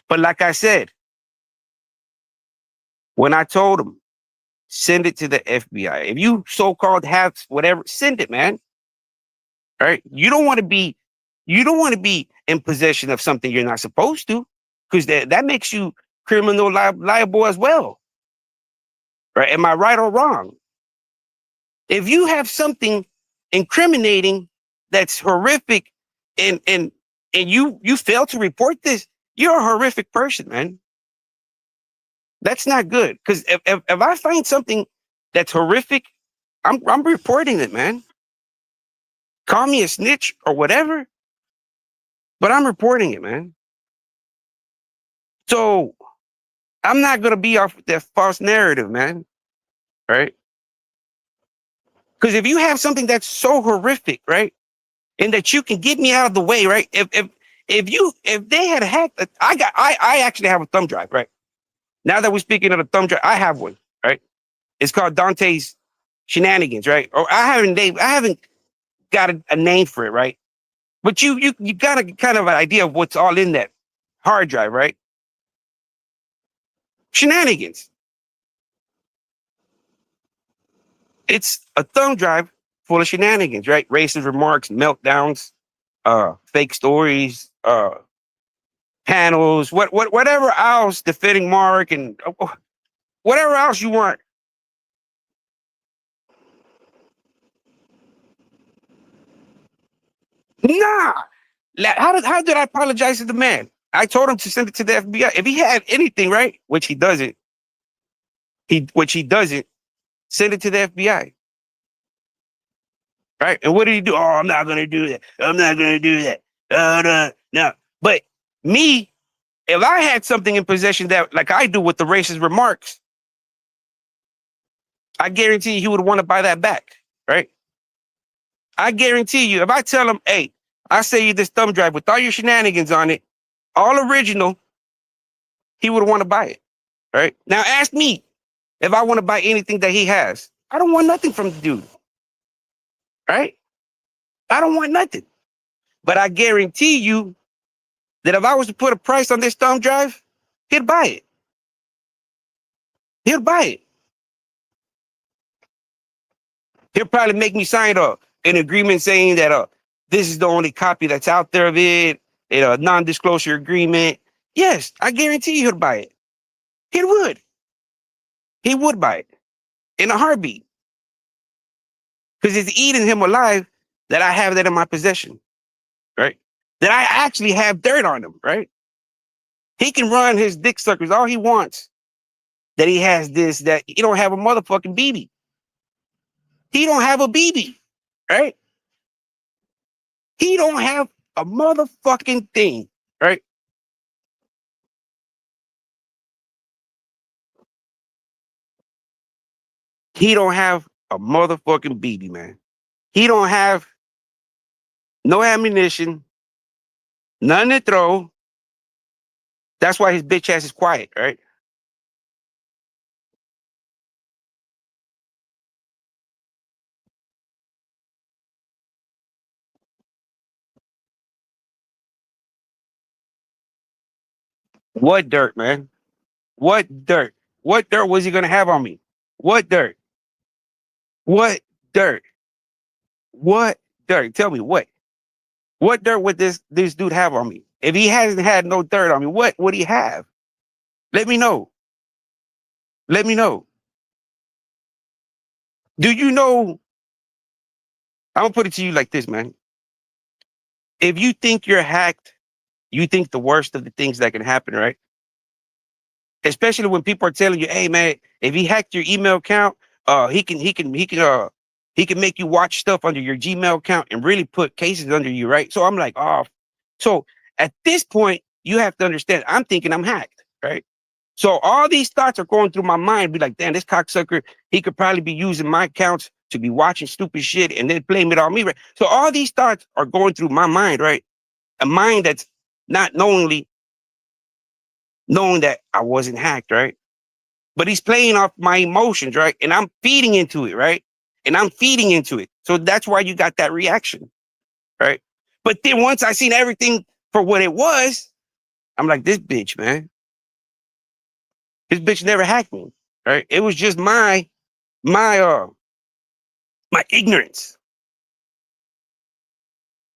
But like I said, when I told him, send it to the FBI. If you so-called have whatever, send it, man. Right? You don't want to be in possession of something you're not supposed to, because that makes you criminal liable as well. Right? Am I right or wrong? If you have something incriminating that's horrific and you fail to report this, you're a horrific person, man. That's not good. Because if I find something that's horrific, I'm reporting it, man. Call me a snitch or whatever, but I'm reporting it, man. So I'm not gonna be off with that false narrative, man. Right? Because if you have something that's so horrific, right, and that you can get me out of the way, right? If they had hacked, I actually have a thumb drive, right? Now that we're speaking of the thumb drive, I have one, right? It's called Dante's Shenanigans, right? Or I haven't got a name for it, right? But you got a kind of an idea of what's all in that hard drive, right? Shenanigans. It's a thumb drive full of shenanigans, right? Racist remarks, meltdowns, fake stories, panels, whatever else defending Mark and whatever else you want. Nah. How did I apologize to the man? I told him to send it to the FBI. If he had anything, right, which he doesn't, send it to the FBI, right? And what did he do? Oh, I'm not gonna do that. I'm not gonna do that. No. But me, if I had something in possession that, like I do with the racist remarks, I guarantee he would want to buy that back, right? I guarantee you, if I tell him, hey, I sell you this thumb drive with all your shenanigans on it, all original, he would want to buy it, right? Now ask me if I want to buy anything that he has. I don't want nothing from the dude, right? I don't want nothing. But I guarantee you that if I was to put a price on this thumb drive, he'd buy it. He'll buy it. He'll probably make me sign an agreement saying that this is the only copy that's out there of it, a non-disclosure agreement. Yes, I guarantee he'll buy it. He would. He would buy it in a heartbeat. Because it's eating him alive that I have that in my possession, right? That I actually have dirt on him, right? He can run his dick suckers all he wants. That he has this, that he don't have a motherfucking BB. He don't have a BB, right? He don't have a motherfucking thing, right? He don't have a motherfucking BB, man. He don't have no ammunition, none to throw. That's why his bitch ass is quiet, right? What dirt, man? What dirt? What dirt was he gonna have on me? What dirt? What dirt? What dirt? Tell me what? What dirt would this dude have on me? If he hasn't had no dirt on me, what would he have? Let me know. Let me know. Do you know? I'm gonna put it to you like this, man. If you think you're hacked, you think the worst of the things that can happen, right? Especially when people are telling you, "Hey, man, if he hacked your email account, he can make you watch stuff under your Gmail account and really put cases under you, right?" So I'm like, "Oh." So at this point, you have to understand. I'm thinking I'm hacked, right? So all these thoughts are going through my mind. Be like, "Damn, this cocksucker, he could probably be using my accounts to be watching stupid shit and then blame it on me, right?" So all these thoughts are going through my mind, right? A mind that's not knowingly knowing that I wasn't hacked, right? But he's playing off my emotions, right? And I'm feeding into it, right? And I'm feeding into it. So that's why you got that reaction, right? But then once I seen everything for what it was, I'm like, this bitch, man. This bitch never hacked me, right? It was just my my ignorance,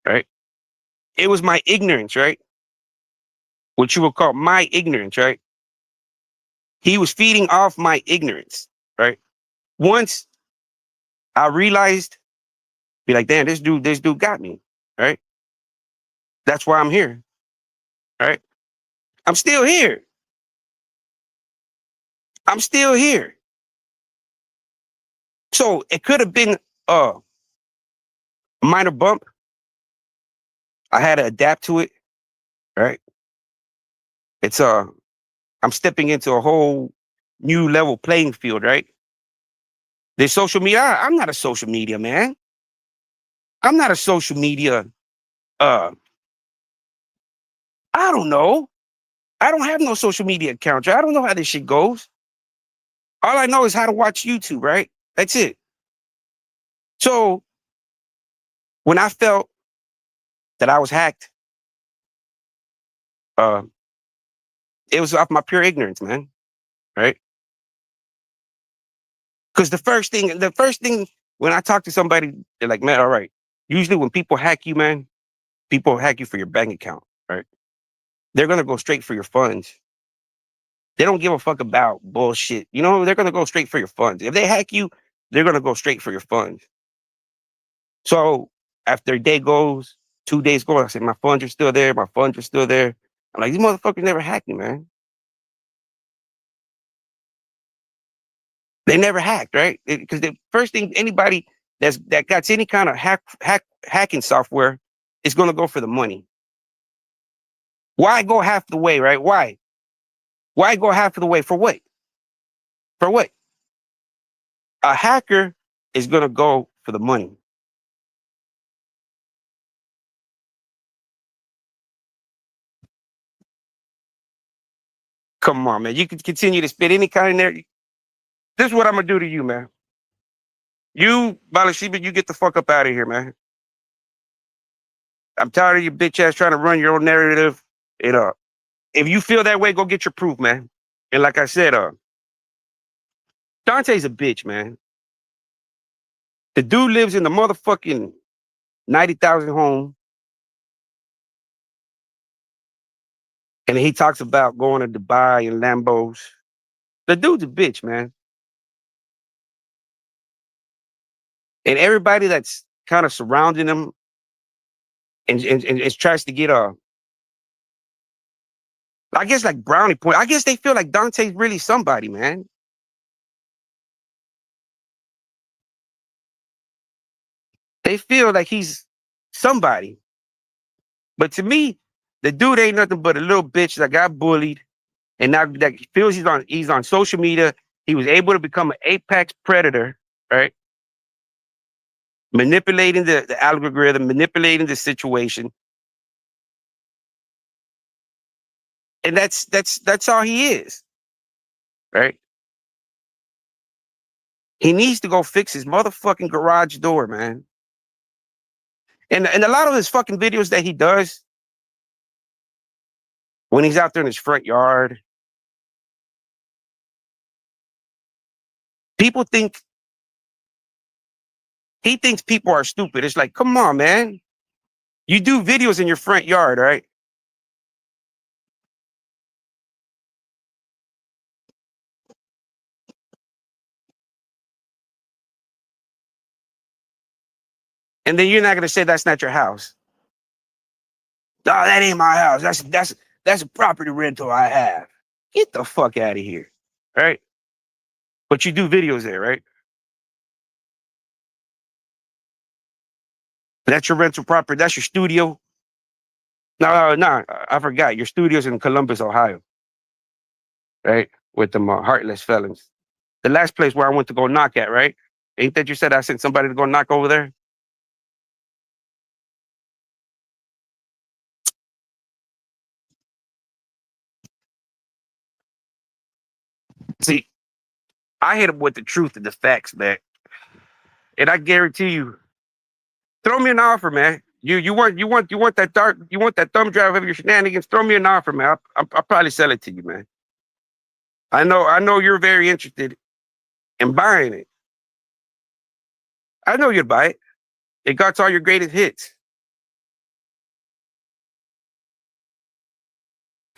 right? It was my ignorance, right? What you would call my ignorance, right? He was feeding off my ignorance, right? Once I realized, be like, damn, this dude got me, right? That's why I'm here, right? I'm still here. I'm still here. So it could have been a minor bump. I had to adapt to it, right? It's I'm stepping into a whole new level playing field, right? There's social media. I'm not a social media man. I'm not a social media. Uh, I don't know. I don't have no social media account. I don't know how this shit goes. All I know is how to watch YouTube, right? That's it. So When I felt that I was hacked, uh, it was off my pure ignorance, man. Right? Because the first thing when I talk to somebody, they're like, man, all right. Usually when people hack you, man, people hack you for your bank account, right? They're gonna go straight for your funds. They don't give a fuck about bullshit. You know, they're gonna go straight for your funds. If they hack you, they're gonna go straight for your funds. So after a day goes, 2 days go, I say, my funds are still there, my funds are still there. I'm like, these motherfuckers never hacked me, man. They never hacked, right? Because the first thing anybody that got any kind of hacking software is gonna go for the money. Why go half the way, right? Why? Why go half of the way? For what? For what? A hacker is gonna go for the money. Come on, man. You can continue to spit any kind of there. This is what I'm gonna do to you, man. You, Balashiba, you get the fuck up out of here, man. I'm tired of you bitch ass trying to run your own narrative. And if you feel that way, go get your proof, man. And like I said, Dante's a bitch, man. The dude lives in the motherfucking 90,000 home, and he talks about going to Dubai and Lambos. The dude's a bitch, man. And everybody that's kind of surrounding him and tries to get I guess like brownie point. I guess they feel like Dante's really somebody, man. They feel like he's somebody. But to me, the dude ain't nothing but a little bitch that got bullied, and now that he feels he's on social media, he was able to become an apex predator, right? Manipulating the algorithm, manipulating the situation, and that's all he is, right? He needs to go fix his motherfucking garage door, man. And a lot of his fucking videos that he does when he's out there in his front yard, people think he thinks people are stupid. It's like, come on, man. You do videos in your front yard, right? And then you're not gonna say that's not your house. No, that ain't my house. That's a property rental I have. Get the fuck out of here, right? But you do videos there, right? That's your rental property. That's your studio. No, no, I forgot. Your studio's in Columbus, Ohio, right? With them heartless felons. The last place where I went to go knock at, right? Ain't that you said I sent somebody to go knock over there? See, I hit him with the truth and the facts, man. And I guarantee you, throw me an offer, man. You want that thumb drive of your shenanigans? Throw me an offer, man. I'll probably sell it to you, man. I know you're very interested in buying it. I know you'd buy it. It got all your greatest hits,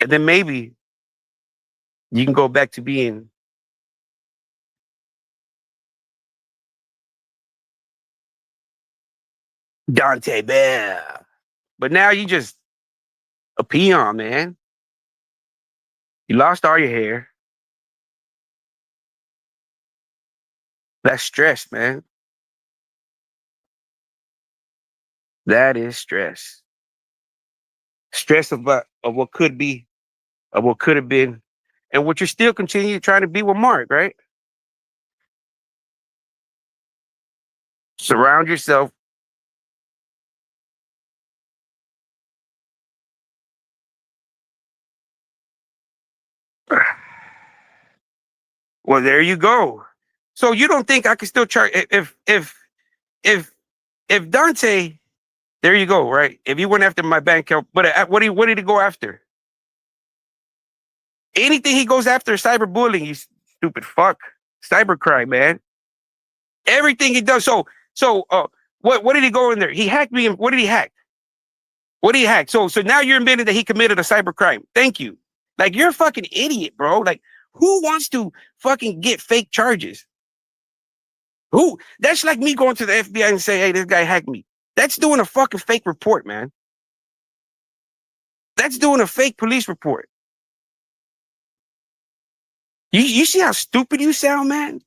and then maybe you can go back to being Dante Bell. But now you just a peon, man. You lost all your hair. That's stress, man. That is stress. Stress of what could be, of what could have been, and what you're still continuing trying to be with Mark, right? Surround yourself. Well, there you go. So you don't think I can still charge if if Dante There you go, right? If he went after my bank account, but what did he go after? Anything he goes after is cyberbullying, you stupid fuck. Cybercrime, man. Everything he does. What did he go in there? He hacked me. What did he hack? What did he hack? So now you're admitting that he committed a cybercrime. Thank you. Like, you're a fucking idiot, bro. Like, who wants to fucking get fake charges? Who? That's like me going to the FBI and say, hey, this guy hacked me. That's doing a fucking fake report, man. That's doing a fake police report. You see how stupid you sound, man?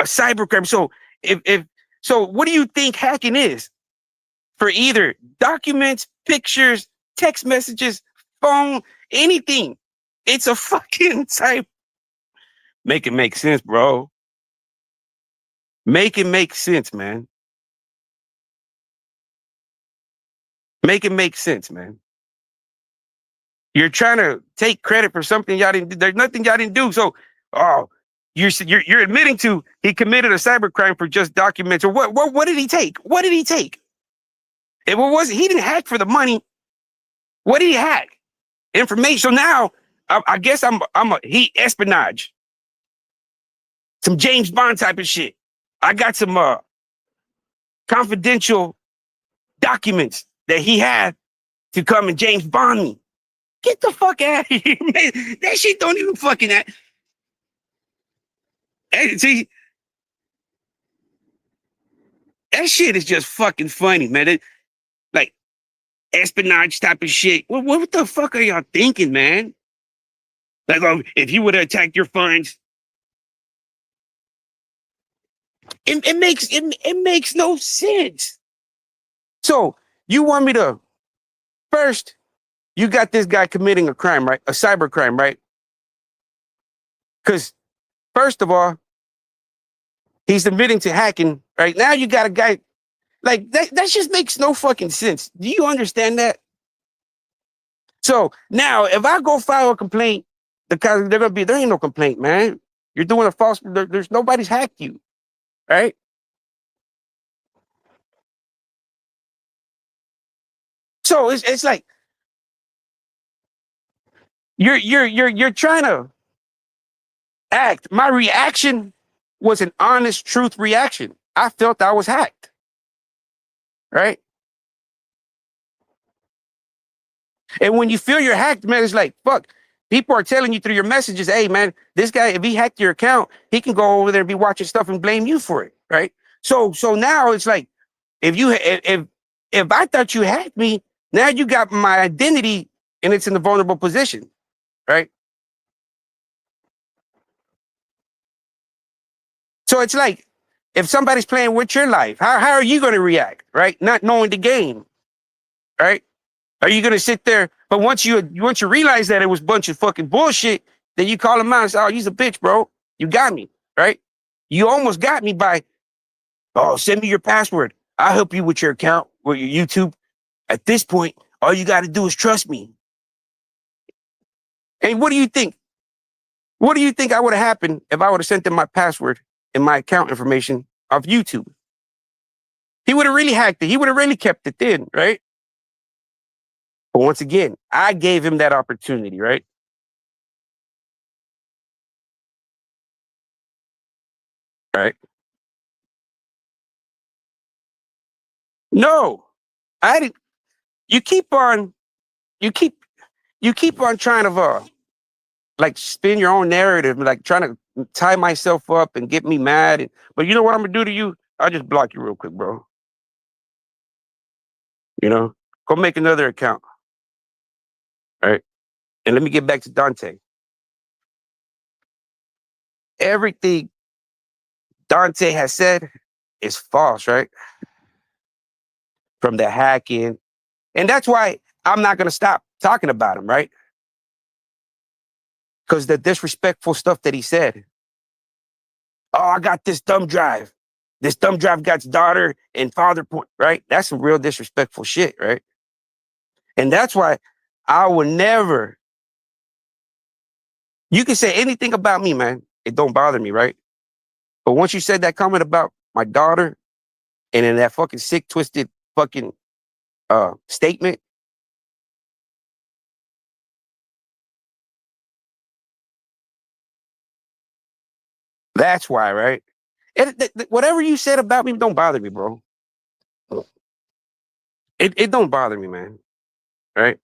A cybercrime. So what do you think hacking is? For either documents, pictures, text messages, phone, anything. It's a fucking cyber. Make it make sense, bro. Make it make sense, man. Make it make sense, man. You're trying to take credit for something y'all didn't do. There's nothing y'all didn't do. So, oh, you're admitting to he committed a cybercrime for just documents. Or what did he take? What did he take? It wasn't, he didn't hack for the money. What did he hack? Information. So now I guess he espionage. Some James Bond type of shit. I got some confidential documents that he had to come and James Bond me. Get the fuck out of here, man. That shit don't even fucking act. Hey, see, that shit is just fucking funny, man. Like espionage type of shit. What the fuck are y'all thinking, man? Like, if he would have attacked your funds, it makes no sense. So you want me to first? You got this guy committing a crime, right? A cyber crime, right? Because first of all, he's admitting to hacking, right? Now you got a guy like that just makes no fucking sense. Do you understand that? So now if I go file a complaint, there ain't no complaint, man. You're doing a false, there's nobody's hacked you, right? So it's like you're trying to act. My reaction was an honest truth reaction. I felt I was hacked. Right? And when you feel you're hacked, man, it's like, fuck. People are telling you through your messages, hey man, this guy, if he hacked your account, he can go over there and be watching stuff and blame you for it. Right? So now it's like, if I thought you hacked me, now you got my identity and it's in a vulnerable position. Right? So it's like, if somebody's playing with your life, how are you going to react? Right? Not knowing the game. Right? Are you going to sit there? But once you realize that it was a bunch of fucking bullshit, then you call him out and say, oh, he's a bitch, bro. You got me. Right? You almost got me by, oh, send me your password. I'll help you with your account, with your YouTube. At this point, all you got to do is trust me. And what do you think? What do you think I would have happened if I would have sent him my password and my account information off YouTube? He would have really hacked it. He would have really kept it in, right? But once again, I gave him that opportunity, right? Right? No, I didn't. You keep on trying to like spin your own narrative, like trying to tie myself up and get me mad. But you know what I'm gonna do to you? I'll just block you real quick, bro. You know, go make another account. All right. And let me get back to Dante. Everything Dante has said is false, right? From the hacking. And that's why I'm not gonna stop talking about him, right? Because the disrespectful stuff that he said. Oh, I got this thumb drive. This thumb drive got daughter and father point, right? That's some real disrespectful shit, right? And that's why I will never. You can say anything about me, man. It don't bother me, right? But once you said that comment about my daughter And in that fucking sick, twisted fucking statement, that's why, right? Whatever you said about me don't bother me, bro. It don't bother me, man. Right?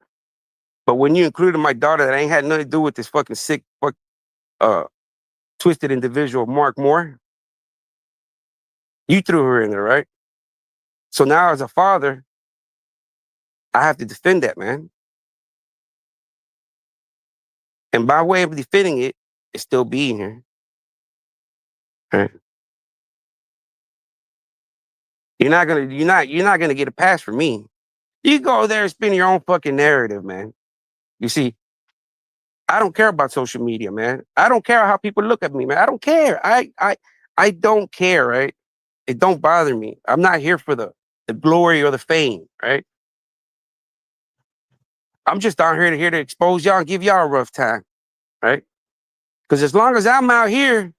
But when you included my daughter that ain't had nothing to do with this fucking sick, uh, twisted individual, Mark Moore, you threw her in there, right? So now as a father, I have to defend that, man. And by way of defending it, it's still being here. Right? You're not gonna get a pass from me. You go there and spin your own fucking narrative, man. You see, I don't care about social media, man. I don't care how people look at me, man. I don't care. I don't care, right? It don't bother me. I'm not here for the glory or the fame, right? I'm just down here to expose y'all and give y'all a rough time, right? Because as long as I'm out here,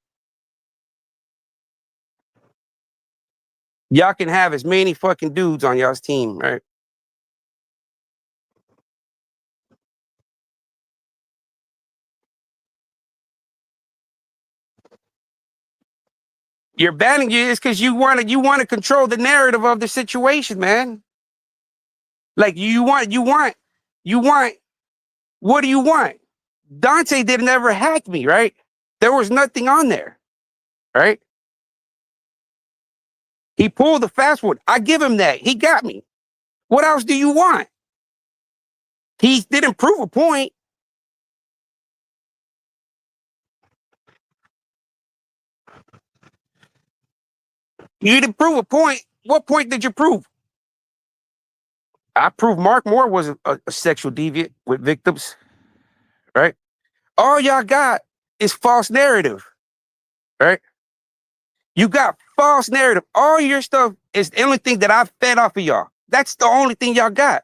y'all can have as many fucking dudes on y'all's team, right? You're banning you is because you want to control the narrative of the situation, man. Like you want. What do you want? Dante didn't ever hack me, right? There was nothing on there, right? He pulled the fast one. I give him that. He got me. What else do you want? He didn't prove a point. You didn't prove a point. What point did you prove? I proved Mark Moore was a sexual deviant with victims, right? All y'all got is false narrative, right? You got false narrative. All your stuff is the only thing that I fed off of y'all. That's the only thing y'all got.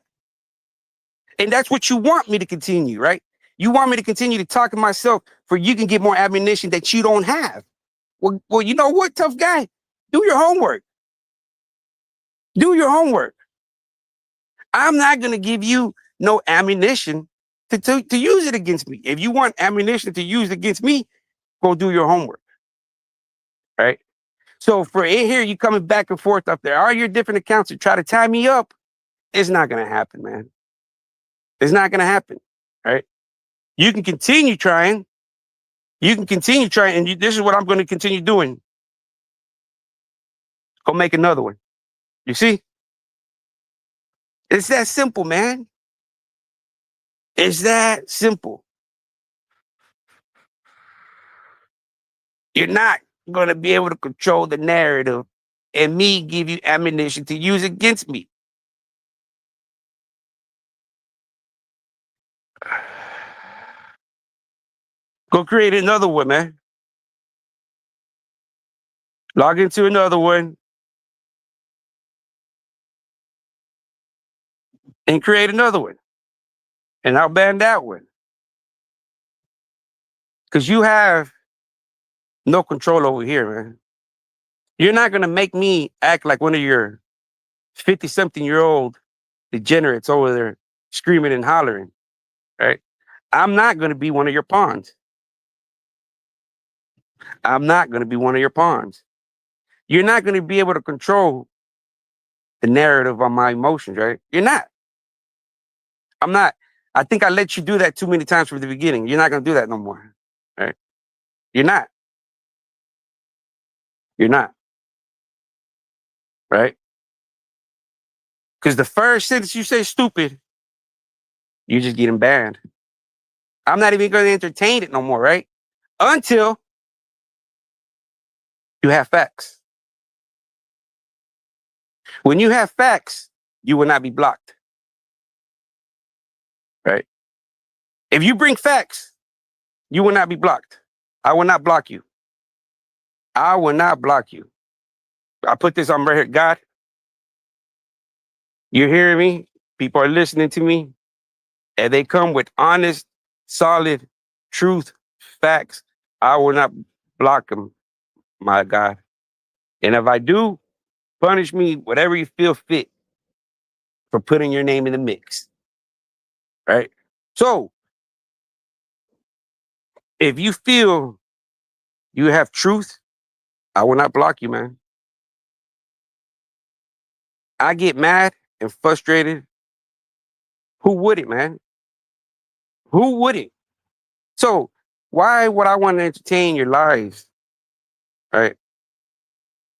And that's what you want me to continue, right? You want me to continue to talk to myself for you can get more ammunition that you don't have. Well, you know what, tough guy? Do your homework. Do your homework. I'm not going to give you no ammunition to use it against me. If you want ammunition to use against me, go do your homework, right? So for in here, you coming back and forth up there, all your different accounts to try to tie me up, it's not going to happen, man. It's not going to happen, right? You can continue trying. You can continue trying, and this is what I'm going to continue doing. Go make another one. You see? It's that simple, man. It's that simple. You're not going to be able to control the narrative and me give you ammunition to use against me. Go create another one, man. Log into another one and create another one. And I'll ban that one. Because you have no control over here, man. You're not going to make me act like one of your 50-something-year-old degenerates over there screaming and hollering, right? I'm not going to be one of your pawns. I'm not going to be one of your pawns. You're not going to be able to control the narrative on my emotions, right? You're not. I'm not. I think I let you do that too many times from the beginning. You're not going to do that no more, right? You're not. You're not, right? Because the first sentence you say stupid, you're just getting banned. I'm not even going to entertain it no more, right? Until you have facts. When you have facts, you will not be blocked, right? If you bring facts, you will not be blocked. I will not block you. I will not block you. I put this on right here. God, you're hearing me? People are listening to me. And they come with honest, solid truth, facts. I will not block them, my God. And if I do, Punish me whatever you feel fit for putting your name in the mix. Right? So if you feel you have truth, I will not block you, man. I get mad and frustrated. Who wouldn't, man? Who wouldn't? So why would I want to entertain your lies? Right?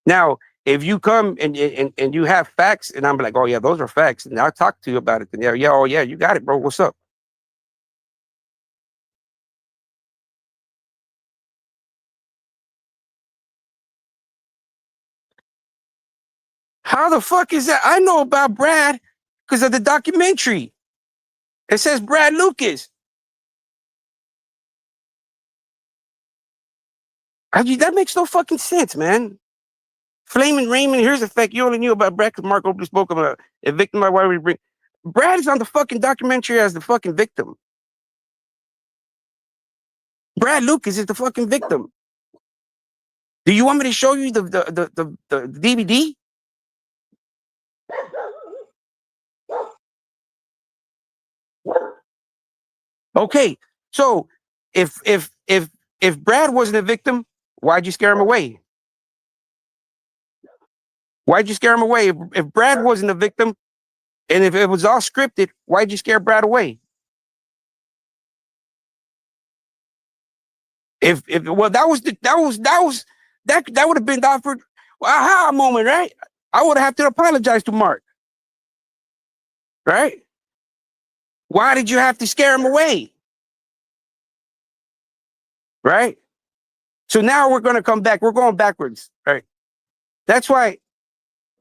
Now, if you come and you have facts, and I'm like, oh yeah, those are facts, and I'll talk to you about it. Then yeah, oh yeah, you got it, bro. What's up? How the fuck is that? I know about Brad because of the documentary. It says Brad Lucas. That makes no fucking sense, man. Flaming Raymond, here's the fact you only knew about Brad because Mark openly spoke about a victim. Why would we bring Brad is on the fucking documentary as the fucking victim. Brad Lucas is the fucking victim. Do you want me to show you the DVD? Okay, so if Brad wasn't a victim, why'd you scare him away? Why'd you scare him away? If Brad wasn't a victim, and if it was all scripted, why'd you scare Brad away? If well, that would have been the offered aha moment, right? I would have to apologize to Mark, right? Why did you have to scare him away? Right? So now we're gonna come back. We're going backwards, right? That's why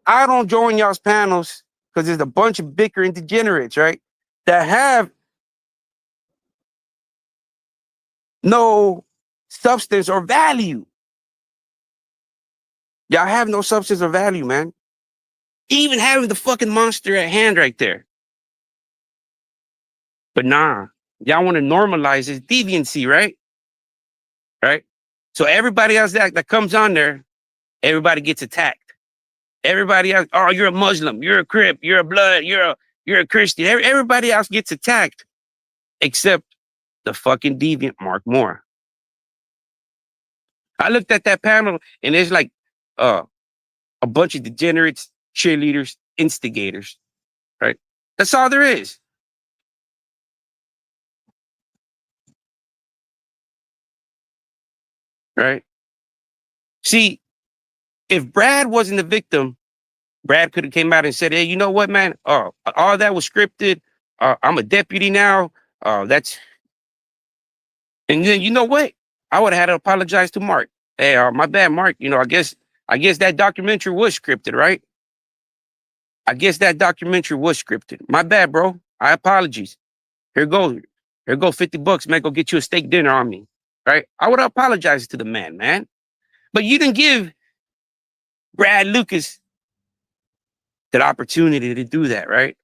I don't join y'all's panels because there's a bunch of bickering degenerates, right? That have no substance or value. Y'all have no substance or value, man. Even having the fucking monster at hand right there. But nah, y'all want to normalize this deviancy, right? Right? So everybody else that comes on there, everybody gets attacked. Everybody else, oh, you're a Muslim, you're a Crip, you're a Blood, you're a Christian. Everybody else gets attacked except the fucking deviant Mark Moore. I looked at that panel and there's like a bunch of degenerates, cheerleaders, instigators, right? That's all there is. Right? See, if Brad wasn't a victim, Brad could have came out and said, "Hey, you know what, man? All that was scripted. I'm a deputy now. That's." And then you know what? I would have had to apologize to Mark. Hey, my bad, Mark. You know, I guess that documentary was scripted, right? I guess that documentary was scripted. My bad, bro. I apologize. Here go, here go $50, man. Go get you a steak dinner on me, right? I would have apologized to the man. But you didn't give Brad Lucas that opportunity to do that, right?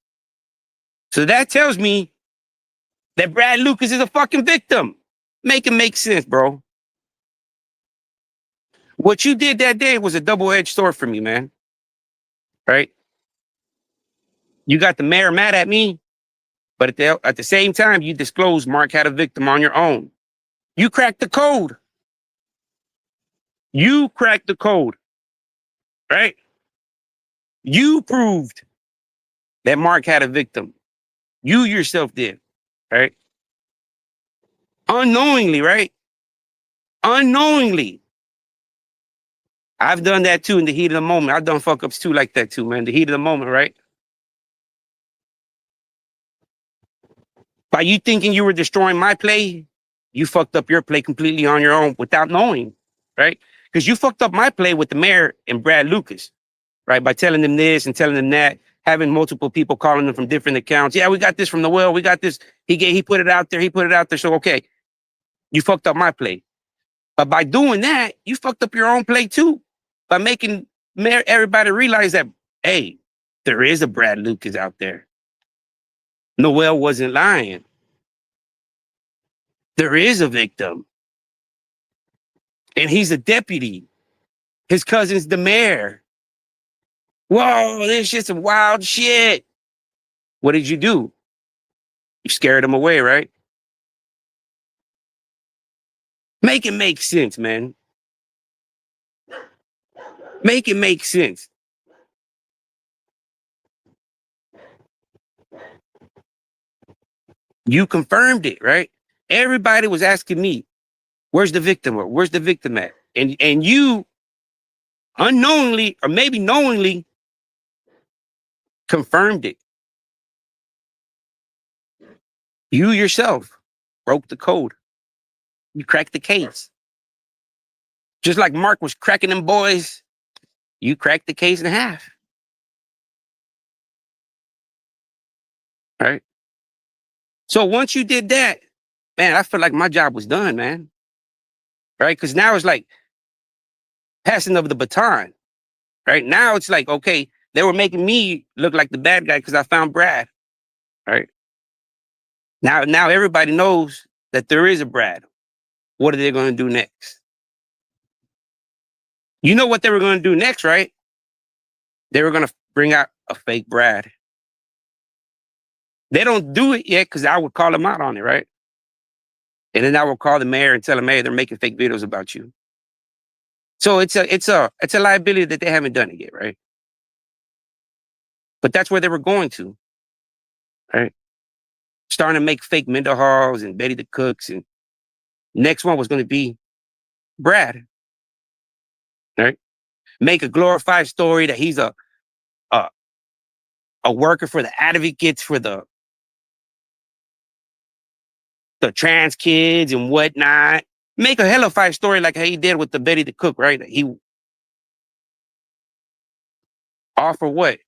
So that tells me that Brad Lucas is a fucking victim. Make it make sense, bro. What you did that day was a double-edged sword for me, man. Right? You got the mayor mad at me, but at the same time, you disclosed Mark had a victim on your own. You cracked the code. You cracked the code. Right? You proved that Mark had a victim. You yourself did. Right? Unknowingly, right? Unknowingly. I've done that too in the heat of the moment. I've done fuck ups too like that too, man. The heat of the moment, right? By you thinking you were destroying my play, you fucked up your play completely on your own without knowing, right? Because you fucked up my play with the mayor and Brad Lucas, right? By telling them this and telling them that, having multiple people calling them from different accounts. Yeah, we got this from the well. We got this. He put it out there. He put it out there. So okay, you fucked up my play. But by doing that, you fucked up your own play too. By making everybody realize that, hey, there is a Brad Lucas out there. Noel wasn't lying. There is a victim. And he's a deputy. His cousin's the mayor. Whoa, this shit's some wild shit. What did you do? You scared them away, right? Make it make sense, man. Make it make sense. You confirmed it, right? Everybody was asking me, where's the victim? Or where's the victim at? And you unknowingly or maybe knowingly confirmed it. You yourself broke the code. You cracked the case. Just like Mark was cracking them boys, you cracked the case in half. Right? So once you did that, man, I felt like my job was done, man. Right? Because now it's like passing of the baton. Right? Now it's like, okay, they were making me look like the bad guy because I found Brad. Right? Now everybody knows that there is a Brad. What are they going to do next? You know what they were going to do next, right? They were going to bring out a fake Brad. They don't do it yet because I would call them out on it, right? And then I will call the mayor and tell them, hey, they're making fake videos about you. So it's a liability that they haven't done it yet, right? But that's where they were going to, right? Starting to make fake Mental Halls and Betty the Cooks, and next one was going to be Brad, right? Make a glorified story that he's a worker for the advocates for the trans kids and whatnot. Make a hellified story like how he did with the Betty the Cook, right? He offer what?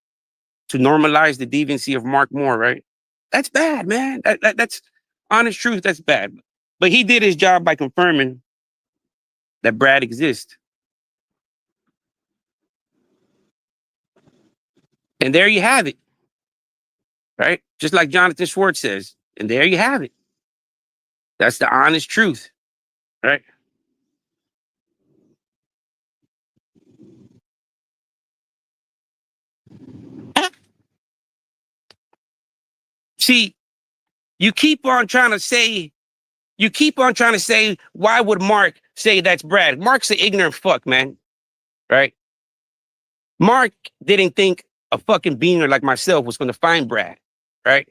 To normalize the deviancy of Mark Moore, right? That's bad, man. That's honest truth. That's bad. But he did his job by confirming that Brad exists. And there you have it, right? Just like Jonathan Schwartz says. And there you have it. That's the honest truth, right? See, you keep on trying to say, why would Mark say that's Brad? Mark's an ignorant fuck, man, right? Mark didn't think a fucking beaner like myself was going to find Brad, right?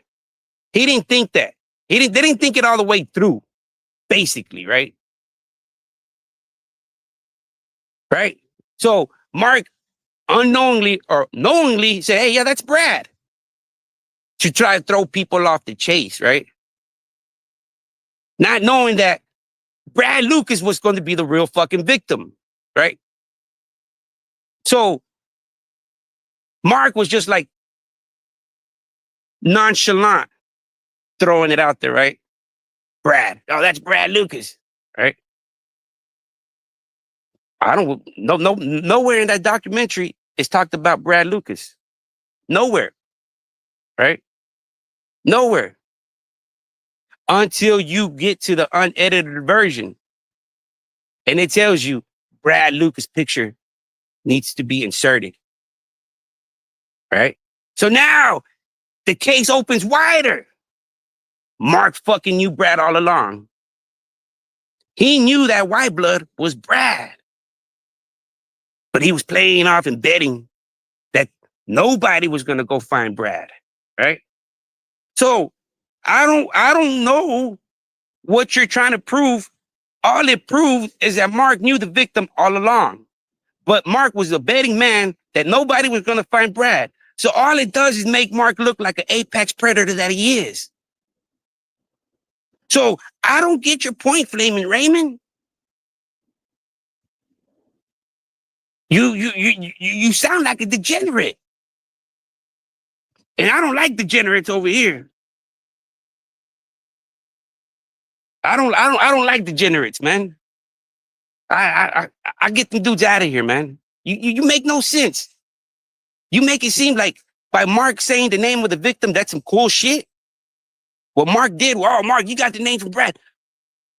He didn't think that. They didn't think it all the way through, basically, right? Right? So Mark unknowingly or knowingly said, hey, yeah, that's Brad. To try to throw people off the chase, right? Not knowing that Brad Lucas was going to be the real fucking victim, right? So Mark was just like nonchalant throwing it out there, right? Brad. Oh, that's Brad Lucas, right? I don't no nowhere in that documentary is talked about Brad Lucas. Nowhere, right? Nowhere. Until you get to the unedited version. And it tells you Brad Lucas' picture needs to be inserted. Right? So now the case opens wider. Mark fucking knew Brad all along. He knew that white blood was Brad. But he was playing off and betting that nobody was gonna go find Brad. Right? So I don't know what you're trying to prove. All it proved is that Mark knew the victim all along. But Mark was a betting man that nobody was going to find Brad. So all it does is make Mark look like an apex predator that he is. So I don't get your point, Flaming Raymond. You sound like a degenerate. And I don't like degenerates over here. I don't like degenerates, man. I get them dudes out of here, man. You make no sense. You make it seem like by Mark saying the name of the victim, that's some cool shit. What Mark did, oh, Mark, you got the name from Brad.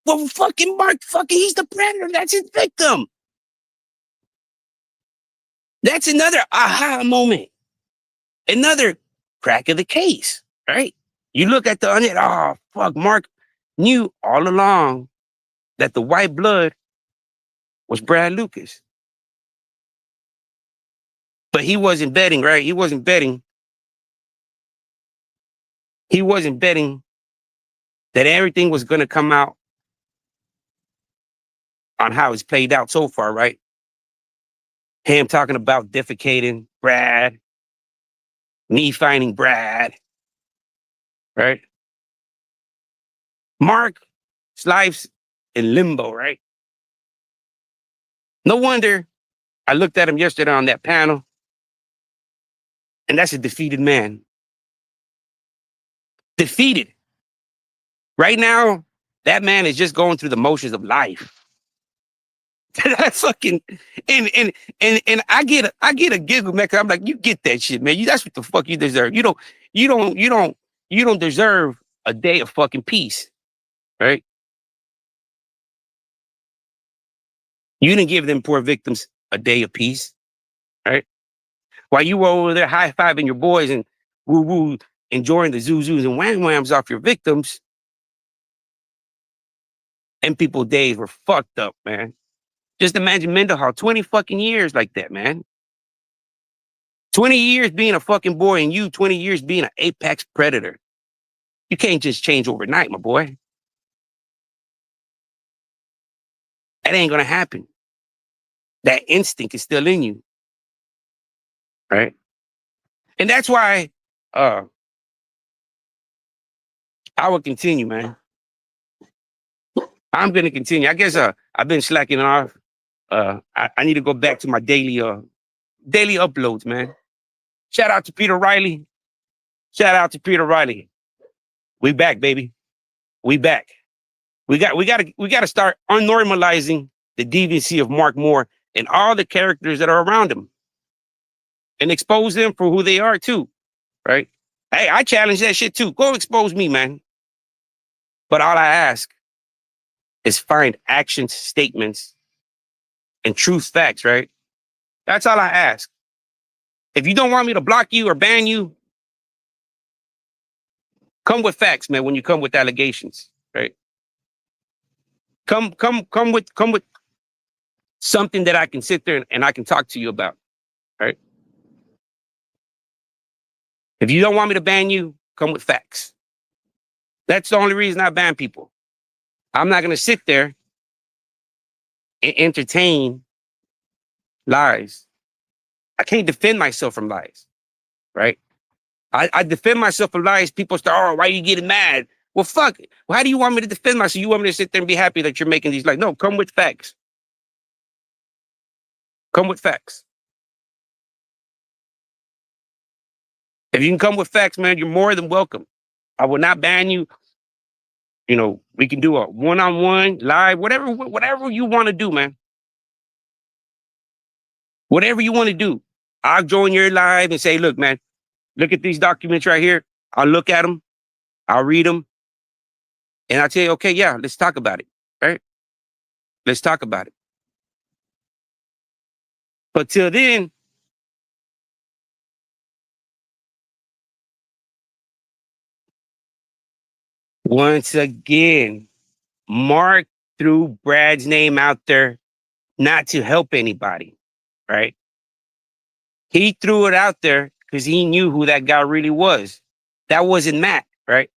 Well, fucking Mark, he's the predator. That's his victim. That's another aha moment, another crack of the case, right? You look at the onion, oh, fuck, Mark knew all along that the white blood was Brad Lucas. But he wasn't betting, right? He wasn't betting. He wasn't betting that everything was going to come out on how it's played out so far, right? Him talking about defecating Brad, me finding Brad, right? Mark's life's in limbo, right? No wonder I looked at him yesterday on that panel, and that's a defeated man. Defeated. Right now, that man is just going through the motions of life. That's fucking and I get a giggle, man. 'Cause I'm like, you get that shit, man. That's what the fuck you deserve. You don't deserve a day of fucking peace, right? You didn't give them poor victims a day of peace, right? While you were over there high fiving your boys and woo woo enjoying the zoos and wham whams off your victims, and people's days were fucked up, man. Just imagine Mendenhall, 20 fucking years like that, man. 20 years being a fucking boy and you 20 years being an apex predator. You can't just change overnight, my boy. That ain't gonna happen. That instinct is still in you, right? And that's why I will continue, man. I'm gonna continue. I guess I've been slacking off. I need to go back to my daily uploads, man. Shout out to Peter Riley. Shout out to Peter Riley. We back, baby. We back. We gotta start unnormalizing the deviancy of Mark Moore and all the characters that are around him, and expose them for who they are too, right? Hey, I challenge that shit too. Go expose me, man. But all I ask is find actions, statements, and truth facts, right? That's all I ask. If you don't want me to block you or ban you, come with facts, man. When you come with allegations, right? Come with something that I can sit there and I can talk to you about, right? If you don't want me to ban you, come with facts. That's the only reason I ban people. I'm not going to sit there and entertain lies. I can't defend myself from lies, right? I defend myself from lies. People start, oh, why are you getting mad? Well, fuck it. Well, how do you want me to defend myself? You want me to sit there and be happy that you're making these lies? No, come with facts. Come with facts. If you can come with facts, man, you're more than welcome. I will not ban you. You know, we can do a one-on-one, live, whatever you want to do, man. Whatever you want to do. I'll join your live and say, look, man, look at these documents right here. I'll look at them. I'll read them. And I'll tell you, okay, yeah, let's talk about it, right? Let's talk about it. But till then, once again, Mark threw Brad's name out there not to help anybody, right? He threw it out there because he knew who that guy really was. That wasn't Matt, right?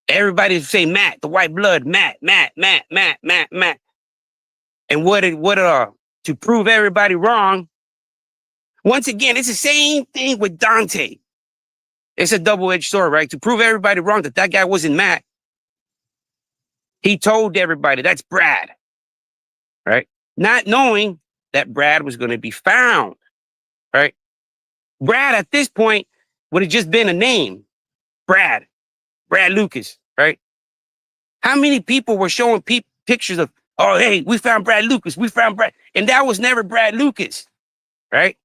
Everybody say Matt, the white blood, Matt. And to prove everybody wrong, once again, it's the same thing with Dante. It's a double-edged sword, right? To prove everybody wrong that guy wasn't Matt, he told everybody that's Brad, right? Not knowing that Brad was going to be found, right? Brad at this point would have just been a name, Brad Lucas, right? How many people were showing pictures of, oh, hey, we found Brad Lucas, and that was never Brad Lucas, right?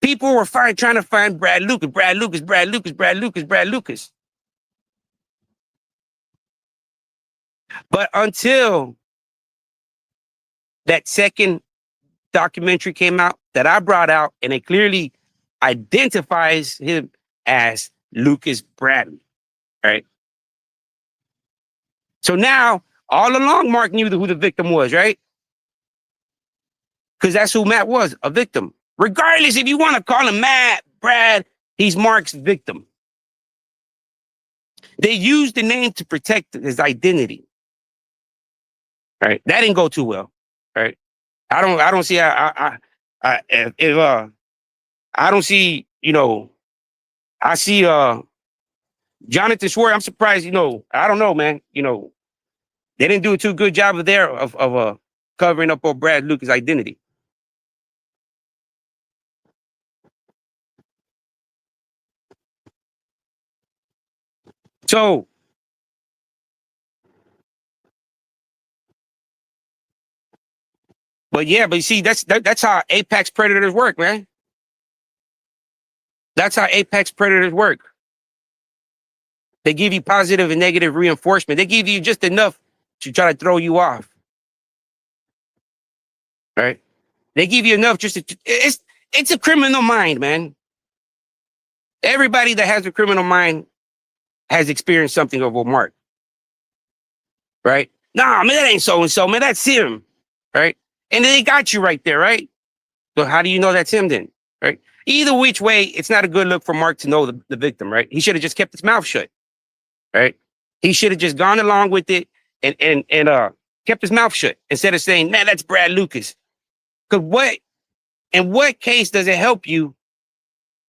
People were trying to find Brad Lucas. But until that second documentary came out that I brought out, and it clearly identifies him as Lucas Bradley, right? So now, all along, Mark knew who the victim was, right? Because that's who Matt was, a victim. Regardless, if you want to call him Matt, Brad, he's Mark's victim. They used the name to protect his identity, right? That didn't go too well, right? I don't see I don't see, I see Jonathan Schwartz. I'm surprised, I don't know, man. They didn't do a too good job of covering up on Brad Lucas' identity. So, but you see, that's how apex predators work, man. That's how apex predators work. They give you positive and negative reinforcement. They give you just enough to try to throw you off. Right? They give you enough just to, it's a criminal mind, man. Everybody that has a criminal mind has experienced something of a Mark. Right? Nah, man, that ain't so-and-so, man. That's him. Right? And they got you right there, right? So how do you know that's him then? Right? Either which way, it's not a good look for Mark to know the victim, right? He should have just kept his mouth shut. Right? He should have just gone along with it and kept his mouth shut instead of saying, man, that's Brad Lucas. Because in what case does it help you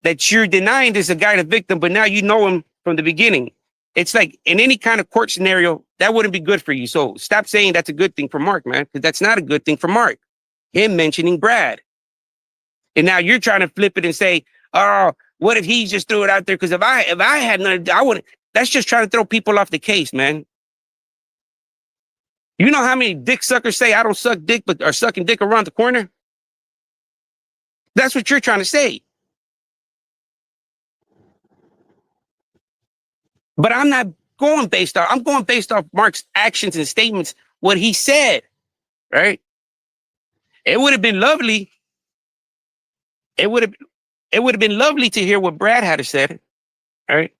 that you're denying this a guy the victim, but now you know him from the beginning? It's like in any kind of court scenario, that wouldn't be good for you. So stop saying that's a good thing for Mark, man, because that's not a good thing for Mark. Him mentioning Brad. And now you're trying to flip it and say, oh, what if he just threw it out there? Because if I had none, I wouldn't. That's just trying to throw people off the case, man. You know how many dick suckers say I don't suck dick, but are sucking dick around the corner? That's what you're trying to say. But I'm not going I'm going based off Mark's actions and statements, what he said, right? It would have been lovely. It would have been lovely to hear what Brad had to say, right?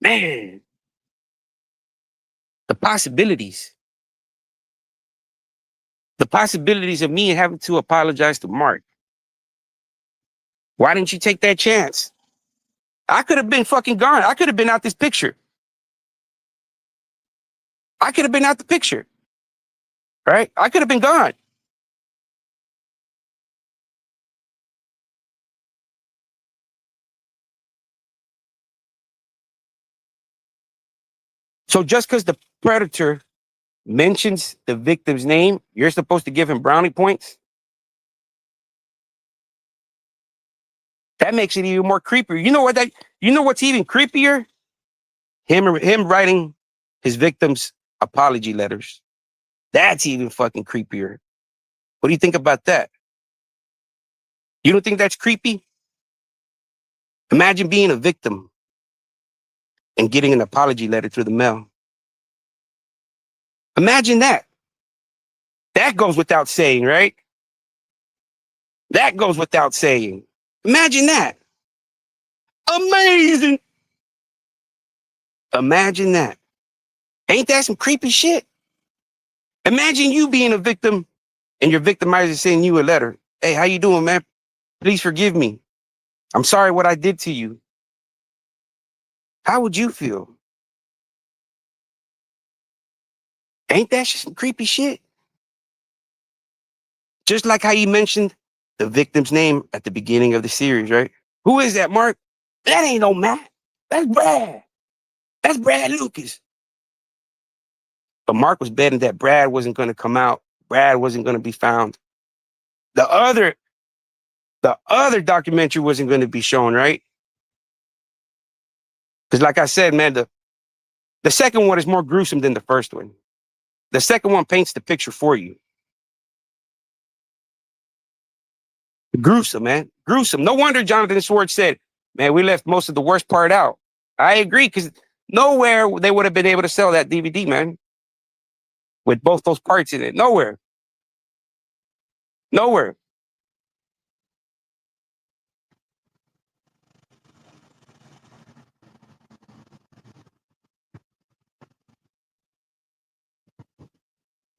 Man, the possibilities of me having to apologize to Mark. Why didn't you take that chance? I could have been fucking gone. I could have been out this picture. I could have been out the picture, right? I could have been gone. So just because the predator mentions the victim's name, you're supposed to give him brownie points? That makes it even more creepier. You know what's even creepier? Him writing his victim's apology letters. That's even fucking creepier. What do you think about that? You don't think that's creepy? Imagine being a victim and getting an apology letter through the mail. Imagine that. That goes without saying, right? That goes without saying. Imagine that. Amazing. Imagine that. Ain't that some creepy shit? Imagine you being a victim and your victimizer sending you a letter. Hey, how you doing, man? Please forgive me. I'm sorry what I did to you. How would you feel? Ain't that some creepy shit? Just like how you mentioned the victim's name at the beginning of the series, right? Who is that, Mark? That ain't no Matt. That's Brad. That's Brad Lucas. But Mark was betting that Brad wasn't going to come out. Brad wasn't going to be found. The other documentary wasn't going to be shown, right? Because like I said, man, the second one is more gruesome than the first one. The second one paints the picture for you. Gruesome, man. Gruesome. No wonder Jonathan Schwartz said, man, we left most of the worst part out. I agree, because nowhere they would have been able to sell that DVD, man, with both those parts in it. Nowhere. Nowhere.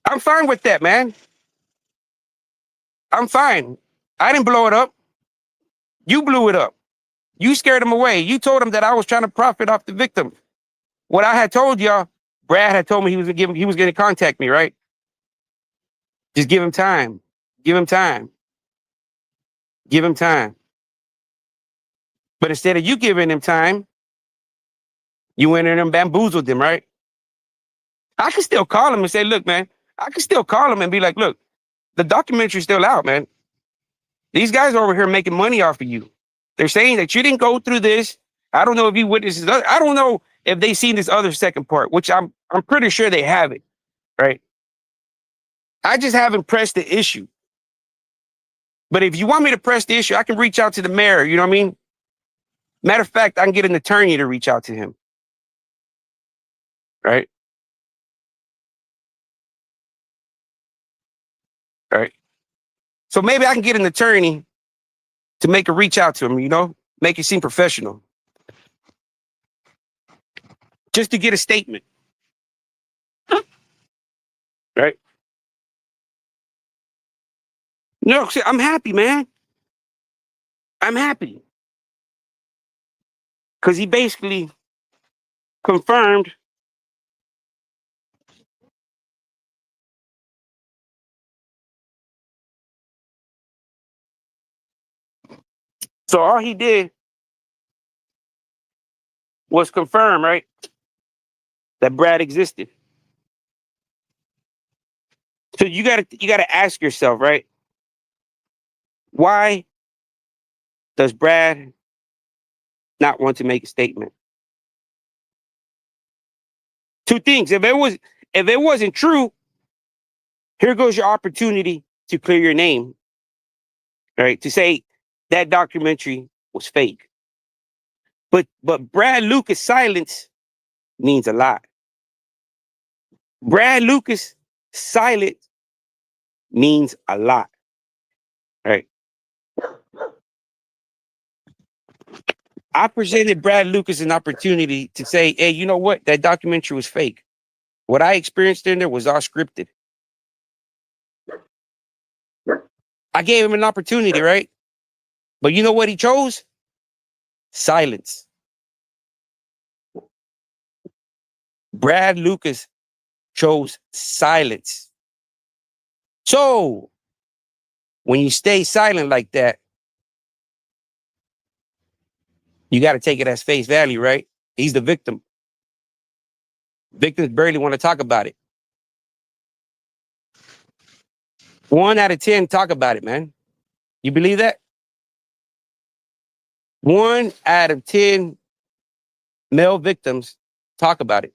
I'm fine with that, man. I'm fine. I didn't blow it up. You blew it up. You scared him away. You told him that I was trying to profit off the victim. What I had told y'all, Brad had told me he was going to contact me, right? Just give him time. Give him time. Give him time. But instead of you giving him time, you went in and bamboozled him, right? I can still call him and say, look, man, I can still call him and be like, look, the documentary's still out, man. These guys are over here making money off of you. They're saying that you didn't go through this. I don't know if you witnessed this. I don't know if they seen this other second part, which I'm pretty sure they haven't, right? I just haven't pressed the issue. But if you want me to press the issue, I can reach out to the mayor. You know what I mean? Matter of fact, I can get an attorney to reach out to him, right? Right. So maybe I can get an attorney to make a reach out to him, you know, make it seem professional, just to get a statement, right? No, see, I'm happy, man. I'm happy because he basically confirmed. So all he did was confirm, right, that Brad existed. So you gotta ask yourself, right, why does Brad not want to make a statement? Two things. If it wasn't true, here goes your opportunity to clear your name, right? To say that documentary was fake. But Brad Lucas' silence means a lot. Brad Lucas' silence means a lot, right? I presented Brad Lucas an opportunity to say, hey, you know what? That documentary was fake. What I experienced in there was all scripted. I gave him an opportunity, right? But you know what he chose? Silence. Brad Lucas chose silence. So when you stay silent like that, you got to take it as face value, right? He's the victim. Victims barely want to talk about it. 1 out of 10 talk about it, man. You believe that? 1 out of 10 male victims talk about it.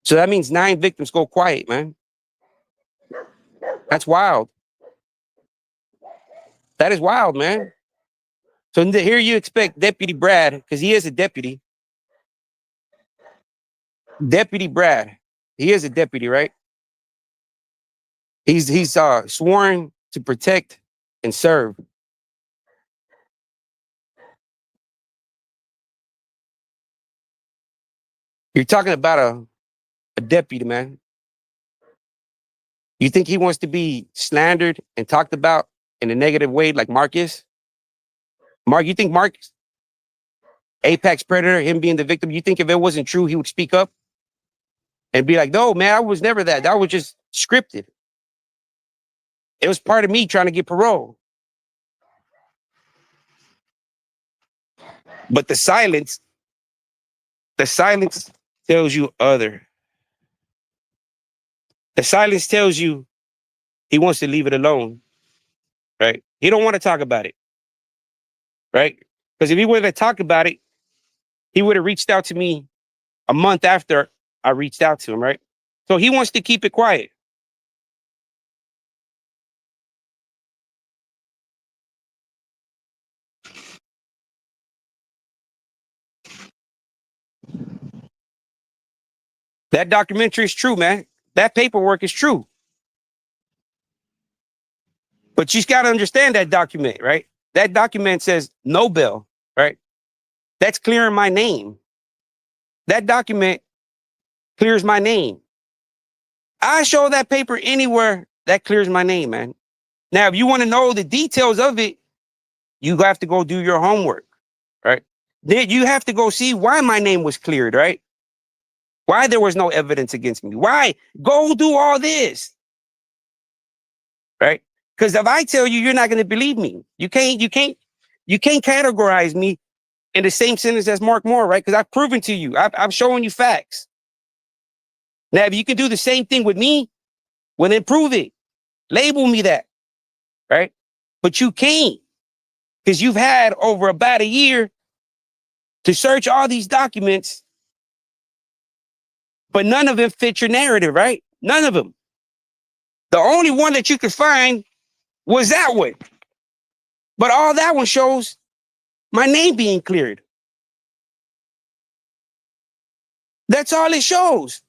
So that means 9 victims go quiet, man. That's wild. That is wild, man. So here you expect Deputy Brad, because he is a deputy. Deputy Brad. He is a deputy, right? He's sworn to protect and serve. You're talking about a deputy, man. You think he wants to be slandered and talked about in a negative way like Mark is? Mark, you think Mark, Apex Predator, him being the victim, you think if it wasn't true, he would speak up and be like, no, man, I was never that. That was just scripted. It was part of me trying to get parole. But the silence tells you other. The silence tells you he wants to leave it alone, right? He don't want to talk about it, right? Because if he would have talked about it, he would have reached out to me a month after I reached out to him, right? So he wants to keep it quiet. That documentary is true, man. That paperwork is true. But you got to understand that document, right? That document says no bill, right? That's clearing my name. That document clears my name. I show that paper anywhere, that clears my name, man. Now, if you want to know the details of it, you have to go do your homework, right? Then you have to go see why my name was cleared, right? Why there was no evidence against me. Why? Go do all this, right? Because if I tell you, you're not going to believe me. You can't categorize me in the same sentence as Mark Moore, right? Because I've proven to you, I've shown you facts. Now, if you can do the same thing with me, well, then prove it. Label me that, right? But you can't, because you've had over about a year to search all these documents, but none of them fit your narrative, right? None of them. The only one that you could find was that one. But all that one shows my name being cleared. That's all it shows.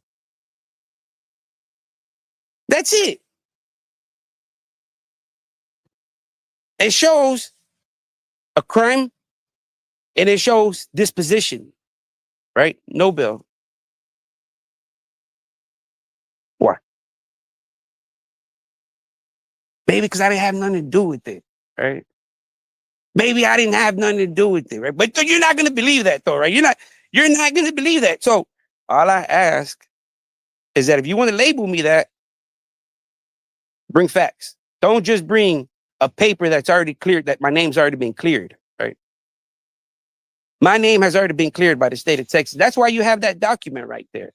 That's it. It shows a crime and it shows disposition, right? No bill. Why? Maybe because I didn't have nothing to do with it, right? Maybe I didn't have nothing to do with it, right? But you're not going to believe that, though, right? You're not going to believe that. So all I ask is that if you want to label me that, bring facts. Don't just bring a paper that's already cleared, that my name's already been cleared, right? My name has already been cleared by the state of Texas. That's why you have that document right there,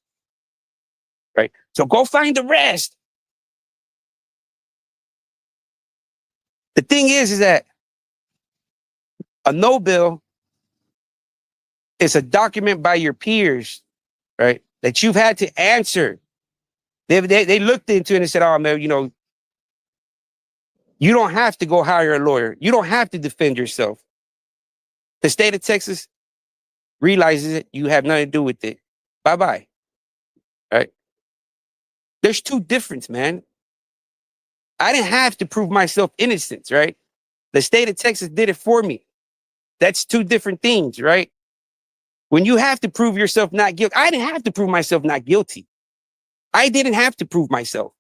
right? So go find the rest. The thing is that a no bill is a document by your peers, right? That you've had to answer. They looked into it and said, oh, man, you don't have to go hire a lawyer. You don't have to defend yourself. The state of Texas realizes it. You have nothing to do with it. Bye-bye. Right? There's two differences, man. I didn't have to prove myself innocent, right? The state of Texas did it for me. That's two different things, right? When you have to prove yourself not guilty, I didn't have to prove myself not guilty. I didn't have to prove myself.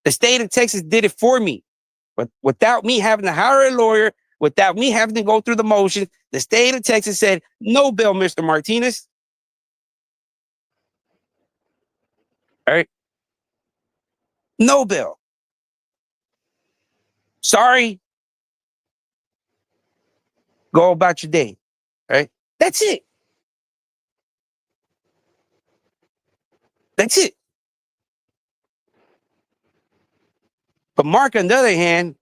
The state of Texas did it for me. But without me having to hire a lawyer, without me having to go through the motions, the state of Texas said, no bail, Mr. Martinez. All right? No bail. Sorry. Go about your day. Right? That's it. That's it. But Mark, on the other hand,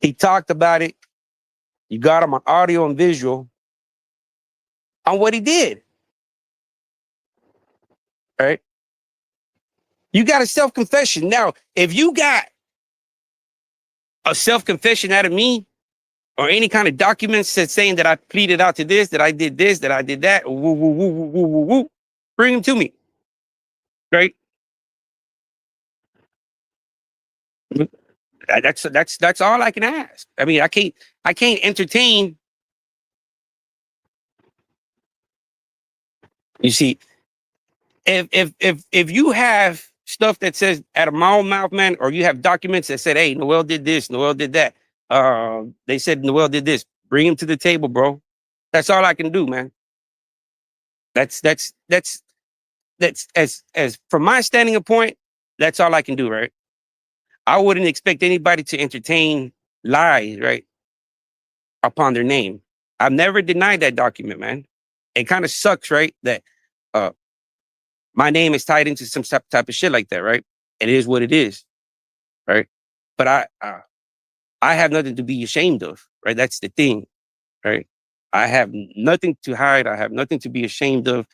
he talked about it. You got him on audio and visual on what he did. All right? You got a self-confession. Now, if you got a self-confession out of me or any kind of documents that saying that I pleaded out to this, that I did that, woo, woo, woo, woo, woo, woo, woo, bring them to me. Right? That's all I can ask. I mean, I can't entertain. You see, if you have stuff that says out of my own mouth, man, or you have documents that said, hey, Noel did this, Noel did that. They said Noel did this. Bring him to the table, bro. That's all I can do, man. That's as from my standing point, that's all I can do, right? I wouldn't expect anybody to entertain lies, right, upon their name. I've never denied that document, man. It kind of sucks, right, that my name is tied into some type of shit like that, right? It is what it is, right? But I have nothing to be ashamed of, right? That's the thing, right? I have nothing to hide. I have nothing to be ashamed of.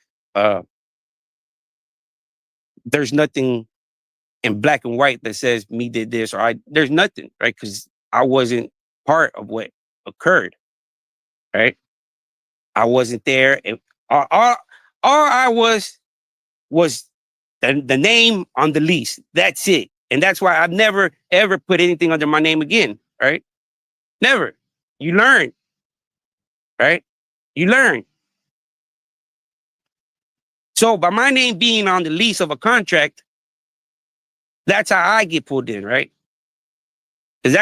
There's nothing in black and white that says me did this or there's nothing, right? Because I wasn't part of what occurred, right? I wasn't there. All I was the name on the lease. That's it. And that's why I've never, ever put anything under my name again, right? Never. You learn, right? You learn. So by my name being on the lease of a contract, that's how I get pulled in, right? Because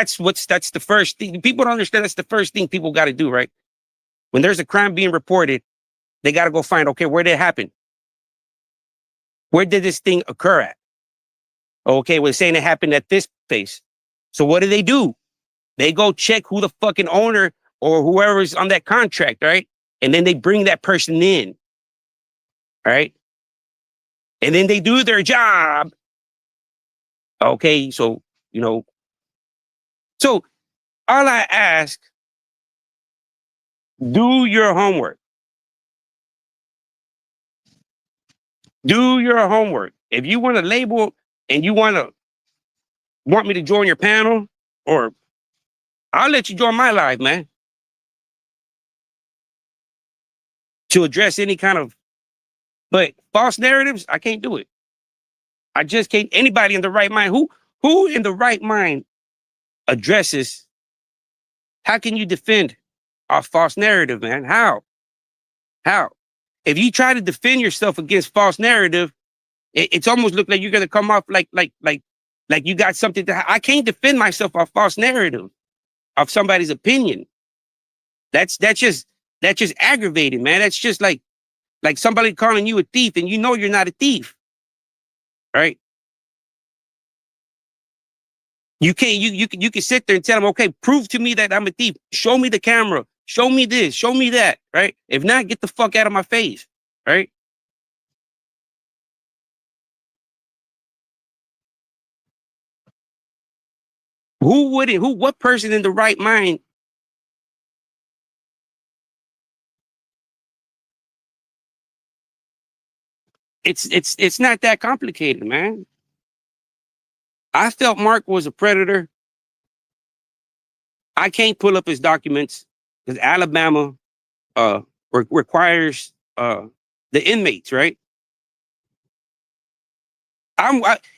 that's the first thing. People don't understand that's the first thing people got to do, right? When there's a crime being reported, they got to go find, okay, where did it happen? Where did this thing occur at? Okay, we're saying it happened at this place. So what do? They go check who the fucking owner or whoever's on that contract, right? And then they bring that person in, right? And then they do their job. Okay, so, so all I ask, do your homework. Do your homework. If you want to label and you want me to join your panel, or I'll let you join my live, man, to address any kind of, but false narratives, I can't do it. I just can't. Anybody in the right mind, who in the right mind addresses, how can you defend a false narrative, man? How? If you try to defend yourself against false narrative, it's almost look like you're gonna come off like you got something I can't defend myself off false narrative of somebody's opinion. That's just aggravating, man. That's just like somebody calling you a thief and you know you're not a thief, right? You can't you can sit there and tell them, okay, prove to me that I'm a thief. Show me the camera. Show me this. Show me that, right? If not, get the fuck out of my face, right? Who wouldn't? What person in the right mind? It's not that complicated, man. I felt Mark was a predator. I can't pull up his documents because Alabama requires the inmates, right?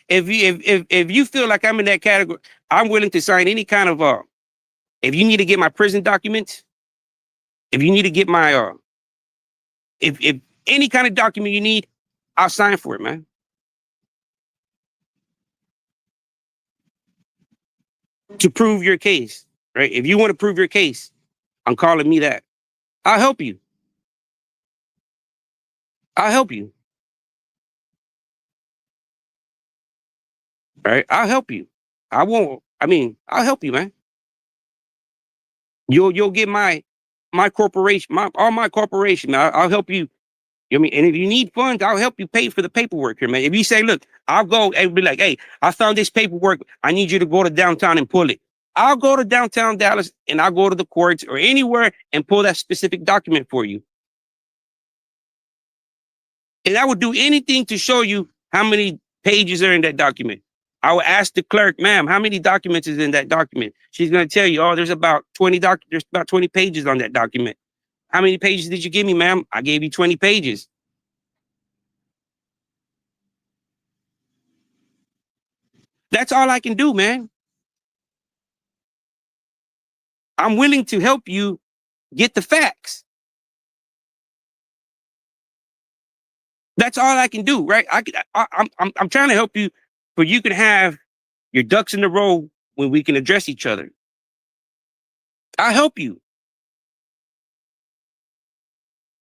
If you feel like I'm in that category, I'm willing to sign any kind of if you need to get my prison documents, if you need to get my if any kind of document you need, I'll sign for it, man. To prove your case, right? If you want to prove your case, I'm calling me that. I'll help you. I'll help you. Right? I'll help you. I won't. I mean, I'll help you, man. You'll get my corporation, all my corporation. Man. I'll help you. You know what I mean? And if you need funds, I'll help you pay for the paperwork here, man. If you say, look, I'll go and be like, hey, I found this paperwork. I need you to go to downtown and pull it. I'll go to downtown Dallas and I'll go to the courts or anywhere and pull that specific document for you. And I would do anything to show you how many pages are in that document. I would ask the clerk, ma'am, how many documents is in that document? She's going to tell you, oh, there's about 20 pages on that document. How many pages did you give me, ma'am? I gave you 20 pages. That's all I can do, man. I'm willing to help you get the facts. That's all I can do, right? I'm trying to help you, but you can have your ducks in a row when we can address each other. I'll help you.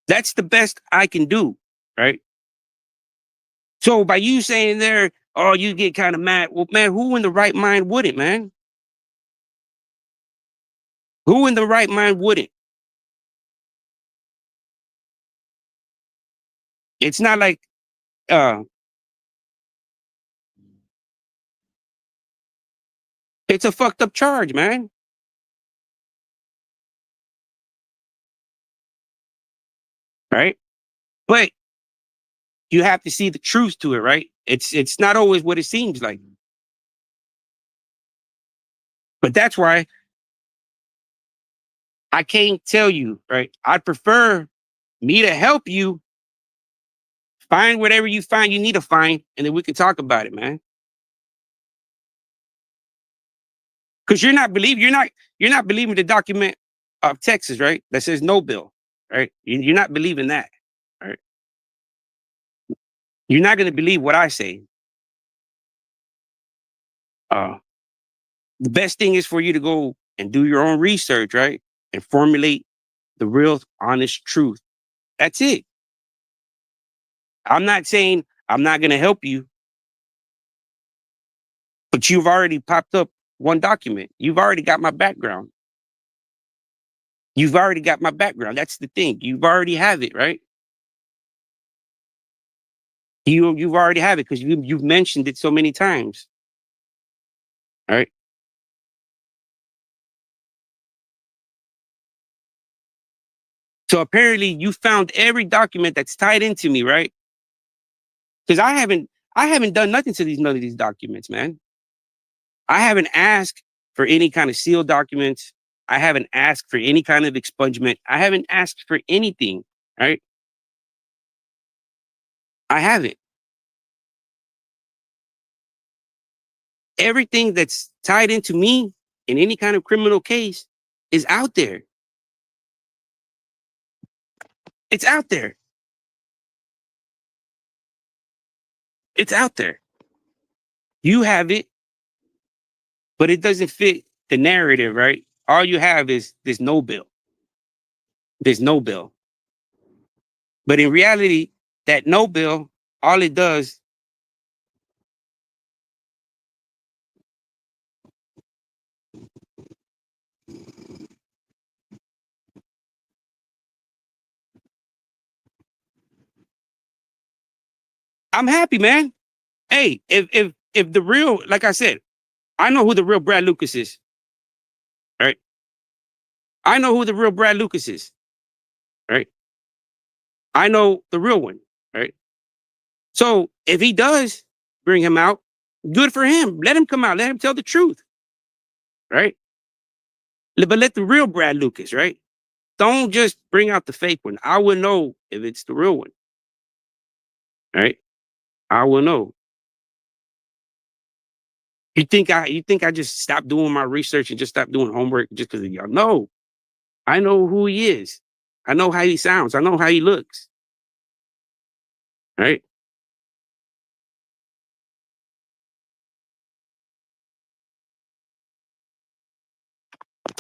That's the best I can do, right? So by you saying there, oh, you get kind of mad. Well, man, who in the right mind wouldn't, man? Who in the right mind wouldn't? It's not like uh it's a fucked up charge, man. Right? But you have to see the truth to it, right? It's not always what it seems like. But that's why I can't tell you, right? I'd prefer me to help you find whatever you find you need to find, and then we can talk about it, man. Because you're not believing the document of Texas, right? That says no bill, right? You're not believing that, right? You're not going to believe what I say. Uh, the best thing is for you to go and do your own research, right? And formulate the real, honest truth. That's it. I'm not saying I'm not going to help you, but you've already popped up one document. You've already got my background. You've already got my background. That's the thing. You've already have it, right? You've already have it because you've mentioned it so many times. All right. So apparently you found every document that's tied into me, right? Because I haven't done nothing to none of these documents, man. I haven't asked for any kind of sealed documents. I haven't asked for any kind of expungement. I haven't asked for anything, right? I haven't. Everything that's tied into me in any kind of criminal case is out there. It's out there. It's out there. You have it, but it doesn't fit the narrative, right? All you have is there's no bill. There's no bill. But in reality, that no bill, all it does, I'm happy, man. Hey, if the real, like I said, I know who the real Brad Lucas is, right? I know who the real Brad Lucas is, right? I know the real one, right? So if he does bring him out, good for him. Let him come out. Let him tell the truth, right? But let the real Brad Lucas, right? Don't just bring out the fake one. I will know if it's the real one, right? I will know. You think I just stopped doing my research and just stopped doing homework just because of y'all? No, I know who he is. I know how he sounds. I know how he looks. Right?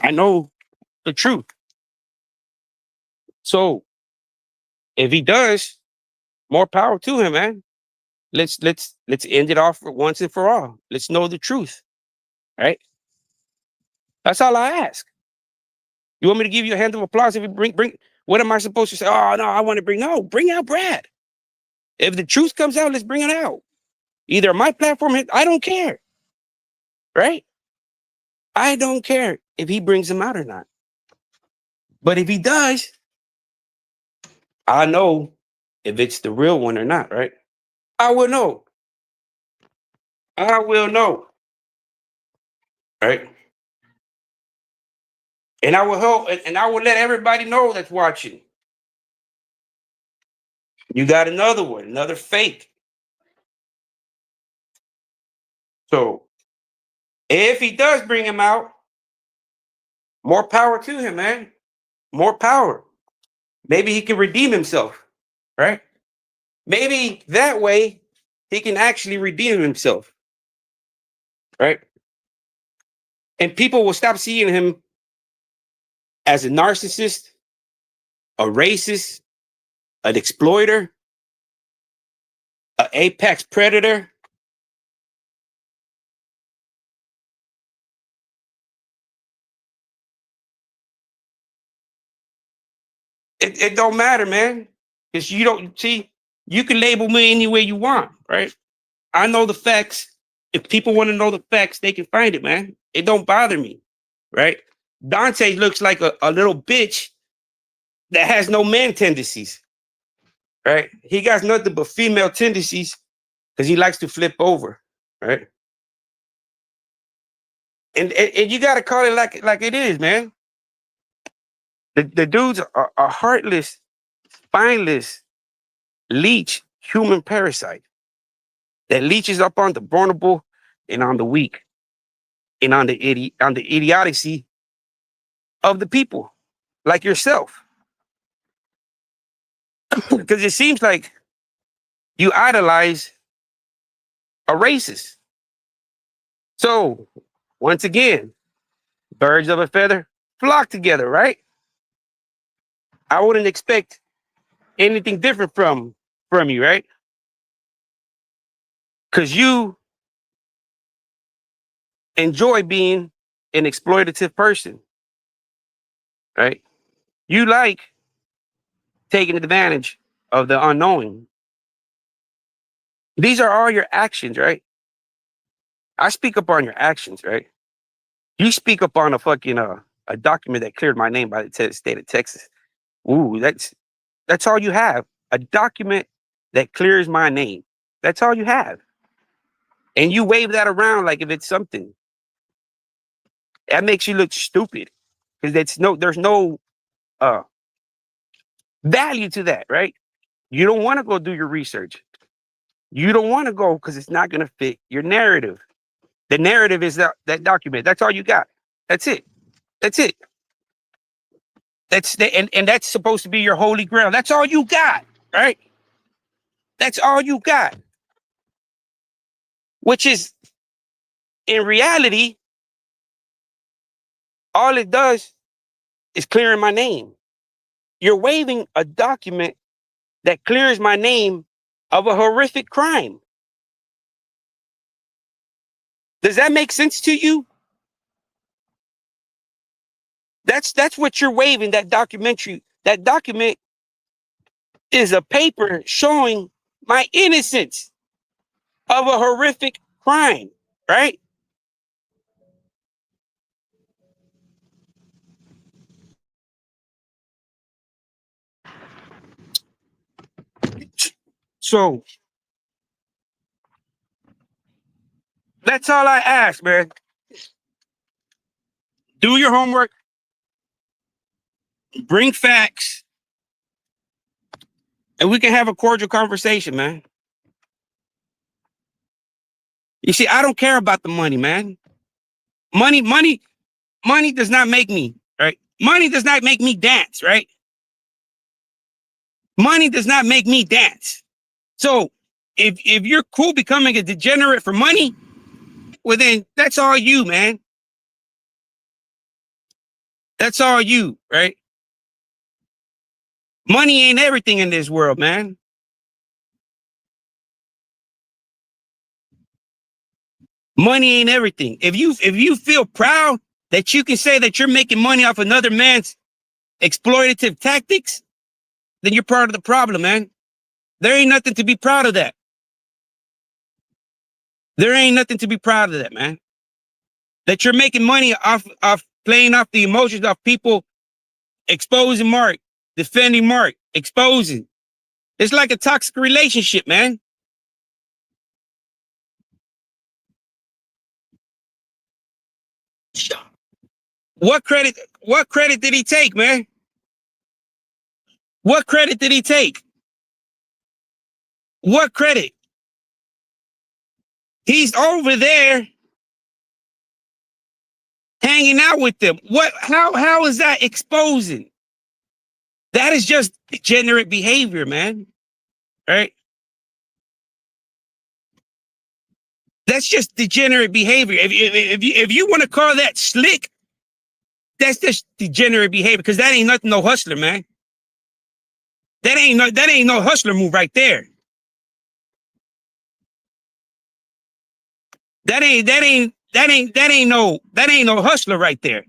I know the truth. So if he does, more power to him, man. Let's end it off once and for all. Let's know the truth. Right? That's all I ask. You want me to give you a hand of applause if you bring what am I supposed to say? Oh no, I want to bring out Brad. If the truth comes out, let's bring it out. Either my platform, I don't care. Right? I don't care if he brings him out or not. But if he does, I know if it's the real one or not, right? I will know. I will know. Right? And I will help and I will let everybody know that's watching. You got another one, another fake. So if he does bring him out, more power to him, man. More power. Maybe he can redeem himself, right? Maybe that way he can actually redeem himself, right? And people will stop seeing him as a narcissist, a racist, an exploiter, an apex predator. It don't matter, man. Because you don't see, you can label me any way you want, right? I know the facts. If people want to know the facts, they can find it, man. It don't bother me, right? Dante looks like a little bitch that has no man tendencies, right? He got nothing but female tendencies because he likes to flip over, right? And you got to call it like it is, man. The dudes are a heartless, spineless leech human parasite that leeches up on the vulnerable and on the weak. and on the idiocy of the people like yourself. Because it seems like you idolize a racist. So once again, birds of a feather flock together, right? I wouldn't expect anything different from you, right? Because you enjoy being an exploitative person, right? You like taking advantage of the unknowing. These are all your actions, right? I speak up on your actions, right? You speak up on a fucking a document that cleared my name by the state of Texas. Ooh, that's all you have. A document that clears my name. That's all you have. And you wave that around like if it's something. That makes you look stupid. Because there's no uh value to that, right? You don't want to go do your research. You don't want to go because it's not gonna fit your narrative. The narrative is that document. That's all you got. That's it. That's it. And that's supposed to be your holy grail. That's all you got, right? That's all you got. Which is in reality, all it does is clearing my name. You're waiving a document that clears my name of a horrific crime. Does that make sense to you? That's what you're waiving, that documentary. That document is a paper showing my innocence of a horrific crime, right? So that's all I ask, man. Do your homework, bring facts, and we can have a cordial conversation, man. You see, I don't care about the money, man. Money does not make me, right? Money does not make me dance, right? Money does not make me dance. So if you're cool becoming a degenerate for money, well then that's all you, man. That's all you, right? Money ain't everything in this world, man. Money ain't everything. If you feel proud that you can say that you're making money off another man's exploitative tactics, then you're part of the problem, man. There ain't nothing to be proud of that. There ain't nothing to be proud of that, man. That you're making money off playing off the emotions of people exposing Mark, defending Mark, exposing. It's like a toxic relationship, man. What credit? What credit did he take, man? What credit did he take? What credit? He's over there hanging out with them. What? How is that exposing? That is just degenerate behavior, man. Right? That's just degenerate behavior. If you want to call that slick, that's just degenerate behavior because that ain't nothing no hustler, man. That ain't no hustler move right there. That ain't no hustler right there.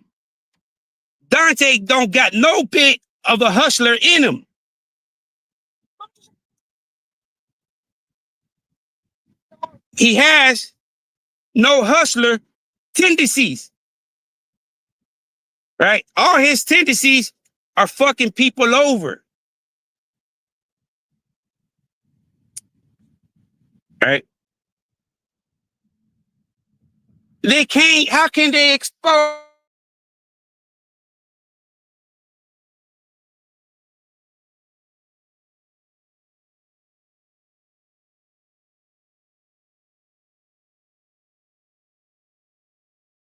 Dante don't got no bit of a hustler in him. He has no hustler tendencies, right? All his tendencies are fucking people over, right? They can't, how can they expose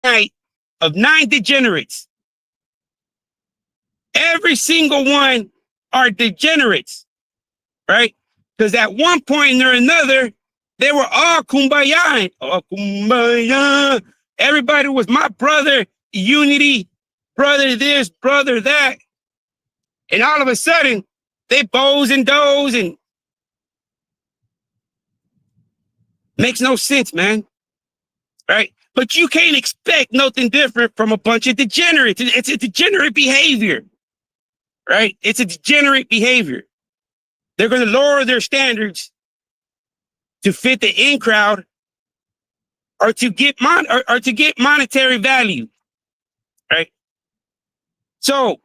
night of 9 degenerates. Every single one are degenerates, right? Because at one point or another, they were all kumbaya. Oh, kumbaya. Everybody was my brother, unity, brother this, brother that. And all of a sudden, they bows and does and makes no sense, man. Right? But you can't expect nothing different from a bunch of degenerates. It's a degenerate behavior, right? It's a degenerate behavior. They're going to lower their standards to fit the in crowd or to get or to get monetary value, right? So,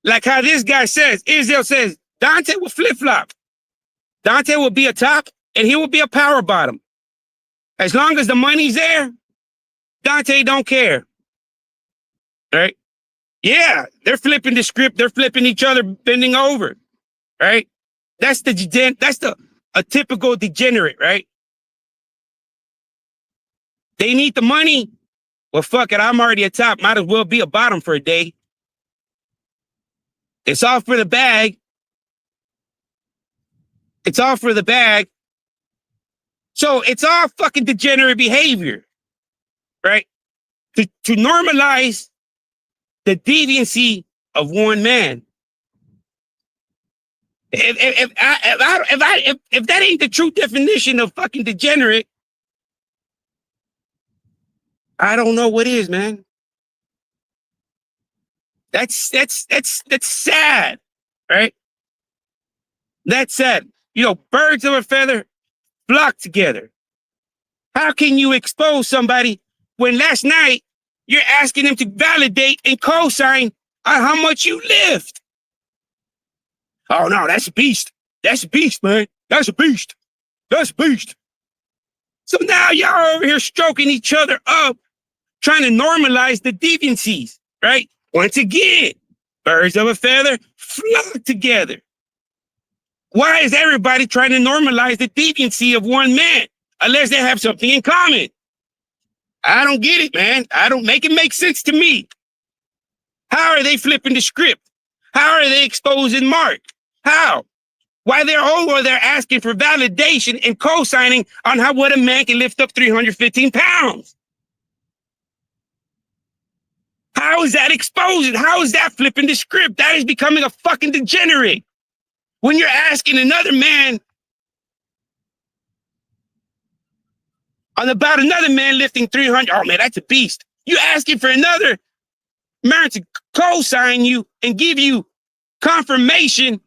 like how this guy says, Israel says, Dante will flip flop. Dante will be a top and he will be a power bottom. As long as the money's there, Dante don't care, right? Yeah, they're flipping the script. They're flipping each other, bending over, right? That's a typical degenerate, right? They need the money. Well, fuck it. I'm already a top. Might as well be a bottom for a day. It's all for the bag. It's all for the bag. So it's all fucking degenerate behavior, right? To normalize the deviancy of one man. If that ain't the true definition of fucking degenerate, I don't know what is, man. That's sad, right? That's sad. You know, birds of a feather flock together. How can you expose somebody when last night you're asking them to validate and co-sign on how much you lift? Oh no, that's a beast. That's a beast, man. That's a beast. That's a beast. So now y'all over here stroking each other up, trying to normalize the deviancies, right? Once again, birds of a feather flock together. Why is everybody trying to normalize the deviancy of one man unless they have something in common? I don't get it, man. I don't make it make sense to me. How are they flipping the script? How are they exposing Mark? How? Why they're asking for validation and co-signing on how what a man can lift up 315 pounds. How is that exposing? How is that flipping the script? That is becoming a fucking degenerate. When you're asking another man on about another man lifting 300, oh man, that's a beast. You're asking for another man to co-sign you and give you confirmation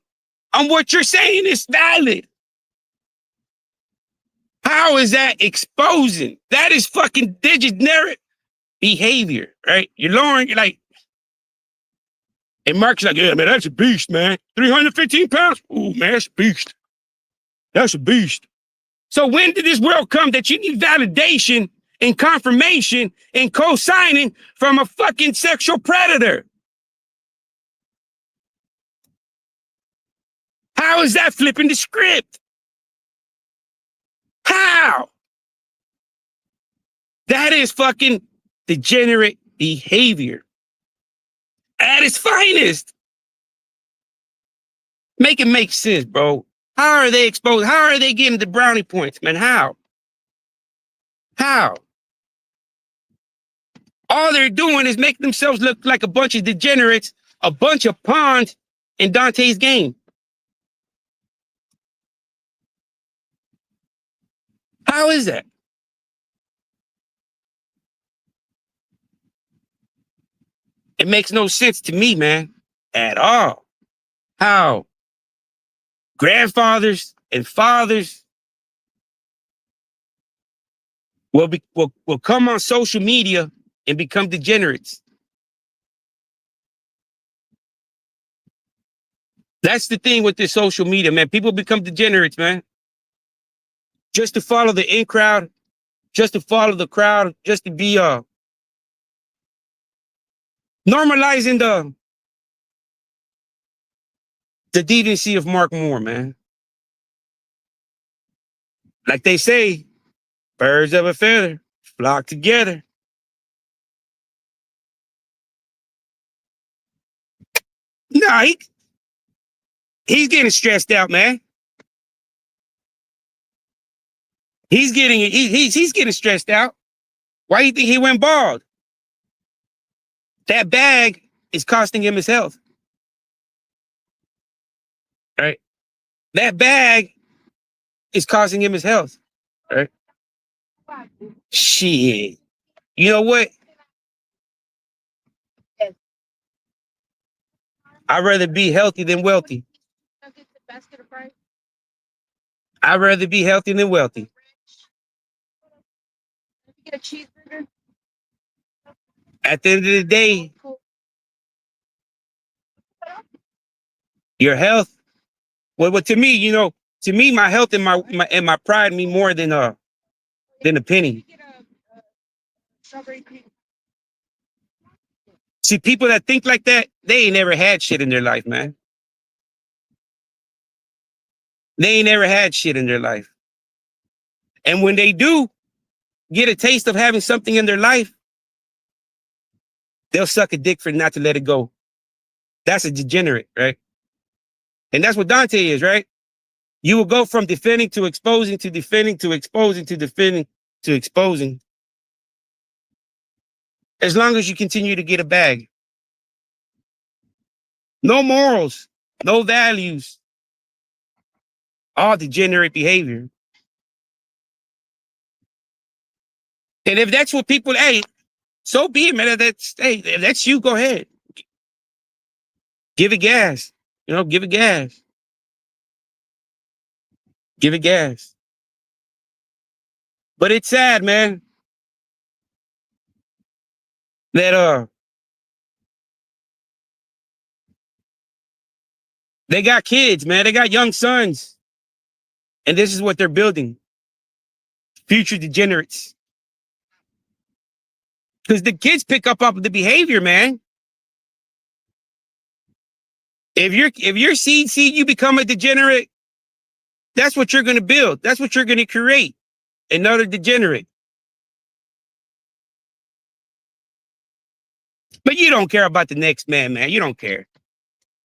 on what you're saying is valid. How is that exposing? That is fucking degenerate behavior, right? You're lowering, you're like, and Mark's like, yeah, man, that's a beast, man. 315 pounds? Ooh, man, that's a beast. That's a beast. So when did this world come that you need validation and confirmation and co-signing from a fucking sexual predator? How is that flipping the script? How? That is fucking degenerate behavior at its finest. Make it make sense, bro. How are they exposed? How are they getting the brownie points, man? How? How? All they're doing is making themselves look like a bunch of degenerates, a bunch of pawns in Dante's game. How is that? It makes no sense to me, man, at all. How grandfathers and fathers will come on social media and become degenerates. That's the thing with this social media, man. People become degenerates, man. Just to follow the in crowd, just to follow the crowd, just to be normalizing the deviancy of Mark Moore, man. Like they say, birds of a feather flock together. No, he's getting stressed out, man. He's getting stressed out. Why do you think he went bald? That bag is costing him his health. Right? That bag is costing him his health. Right? Shit. You know what? I'd rather be healthy than wealthy. I'd rather be healthy than wealthy. At the end of the day, your health. Well, to me, my health and my pride mean more than a penny. See, people that think like that, they ain't never had shit in their life, man. They ain't never had shit in their life. And when they do get a taste of having something in their life, they'll suck a dick for not to let it go. That's a degenerate, right? And that's what Dante is, right? You will go from defending to exposing to defending to exposing to defending to exposing. As long as you continue to get a bag. No morals, no values, all degenerate behavior. And if that's what people, hey, so be it, man. If that's you, go ahead. Give it gas. Give it gas. Give it gas. But it's sad, man, that they got kids, man. They got young sons. And this is what they're building. Future degenerates. Because the kids pick up off of the behavior, man. If you're seed, you become a degenerate, that's what you're going to build. That's what you're going to create. Another degenerate. But you don't care about the next man, man. You don't care.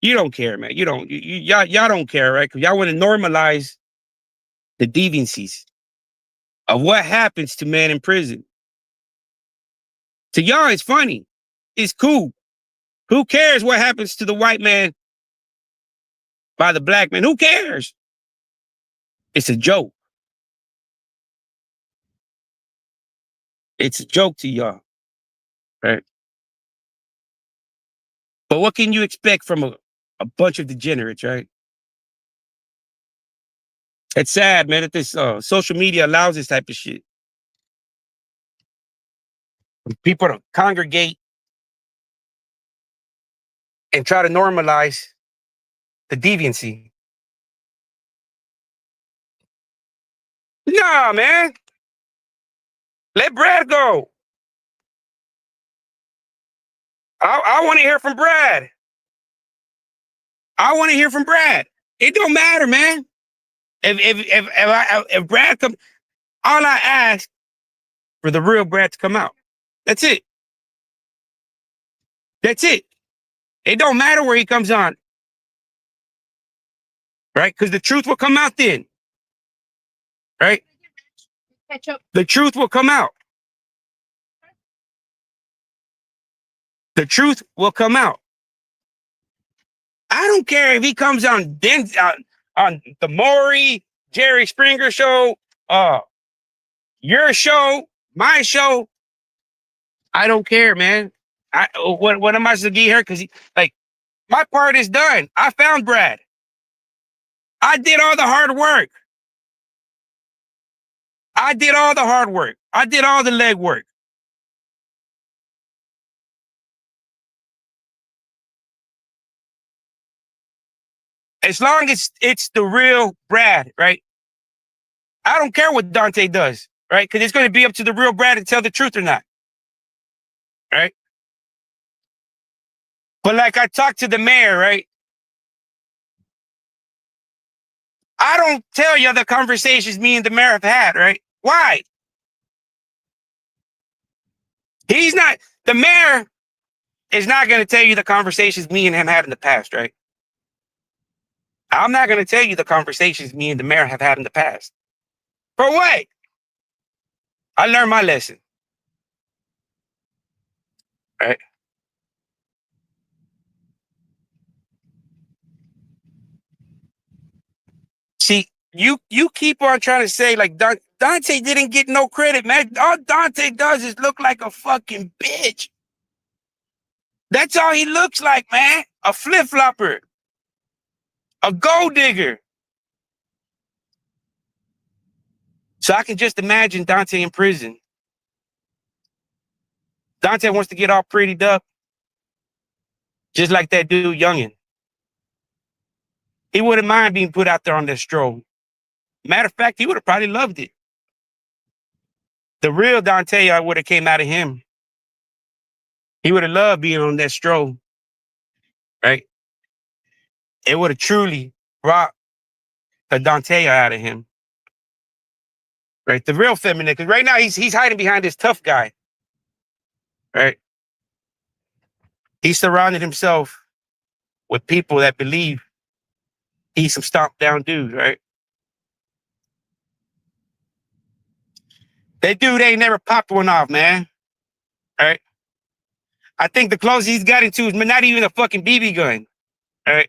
You don't care, man. You don't. Y'all don't care, right? Because y'all want to normalize the deviancies of what happens to man in prison. To y'all, it's funny. It's cool. Who cares what happens to the white man by the black man? Who cares? It's a joke. It's a joke to y'all, right? But what can you expect from a bunch of degenerates, right? It's sad, man, that this social media allows this type of shit. People to congregate and try to normalize the deviancy. Nah, man. Let Brad go. I want to hear from Brad. I want to hear from Brad. It don't matter, man. If Brad comes, all I ask for the real Brad to come out. That's it. That's it. It don't matter where he comes on, right? Because the truth will come out then, right? The truth will come out. The truth will come out. I don't care if he comes on the Maury, Jerry Springer show, your show, my show. I don't care, man. What am I supposed to get here? Because my part is done. I found Brad. I did all the hard work. I did all the hard work. I did all the leg work. As long as it's the real Brad, right? I don't care what Dante does, right? Because it's going to be up to the real Brad to tell the truth or not, right? But like I talked to the mayor, right? I don't tell you the conversations me and the mayor have had, right? Why? He's not, the mayor is not going to tell you the conversations me and him had in the past, right? I'm not going to tell you the conversations me and the mayor have had in the past. For what? I learned my lesson. Right? See, you keep on trying to say like Dante didn't get no credit, man. All Dante does is look like a fucking bitch. That's all he looks like, man. A flip-flopper. A gold digger. So I can just imagine Dante in prison. Dante wants to get all prettied up. Just like that dude Youngin. He wouldn't mind being put out there on that stroll. Matter of fact, he would have probably loved it. The real Dante would have came out of him. He would have loved being on that stroll. Right? It would have truly brought the Dante out of him. Right? The real feminine. Because right now he's hiding behind this tough guy. Right? He surrounded himself with people that believe he's some stomped down dude, right? That dude ain't never popped one off, man. All right. I think the closest he's got into is not even a fucking BB gun. All right.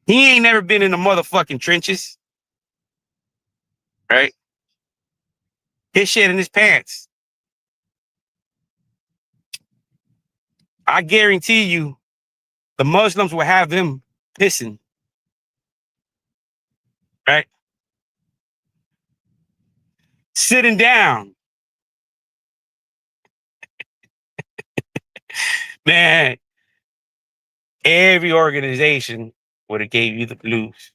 He ain't never been in the motherfucking trenches. Right? His shit in his pants. I guarantee you, the Muslims will have him pissing. Right? Sitting down. Man, every organization would have gave you the blues.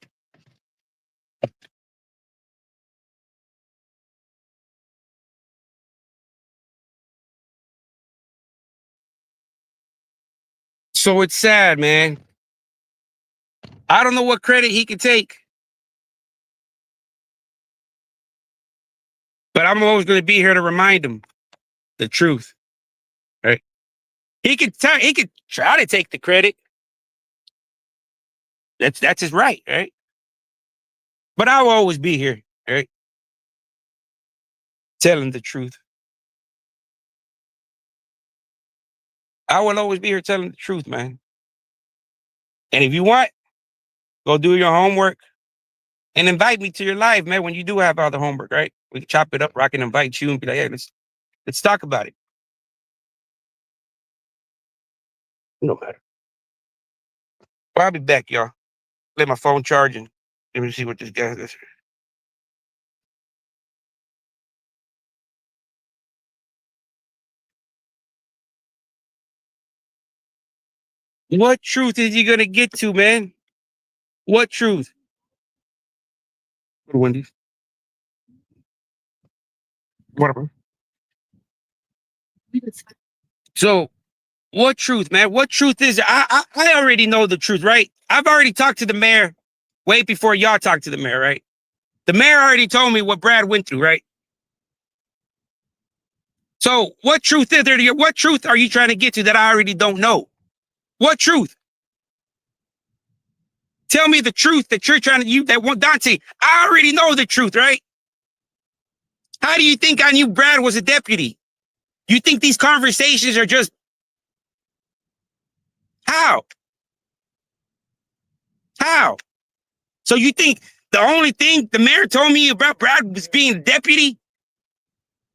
So it's sad, man. I don't know what credit he can take. But I'm always going to be here to remind him the truth. Right? He could try to take the credit. That's his right, right? But I will always be here, right? Telling the truth. I will always be here telling the truth, man. And if you want, go do your homework and invite me to your live, man, when you do have all the homework, right? We can chop it up, or I can invite you and be like, hey, let's talk about it. No matter. Well, I'll be back, y'all. Let my phone charging. Let me see what this guy does. What truth is he gonna get to, man? What truth? Go to Wendy's. Whatever. So, what truth, man? What truth is it? I already know the truth, right? I've already talked to the mayor way before y'all talked to the mayor, right? The mayor already told me what Brad went through, right? So, what truth is there? What truth are you trying to get to that I already don't know? What truth? Tell me the truth that you're trying to that one Dante. I already know the truth, right? How do you think I knew Brad was a deputy? You think these conversations are just how? How? So you think the only thing the mayor told me about Brad was being a deputy?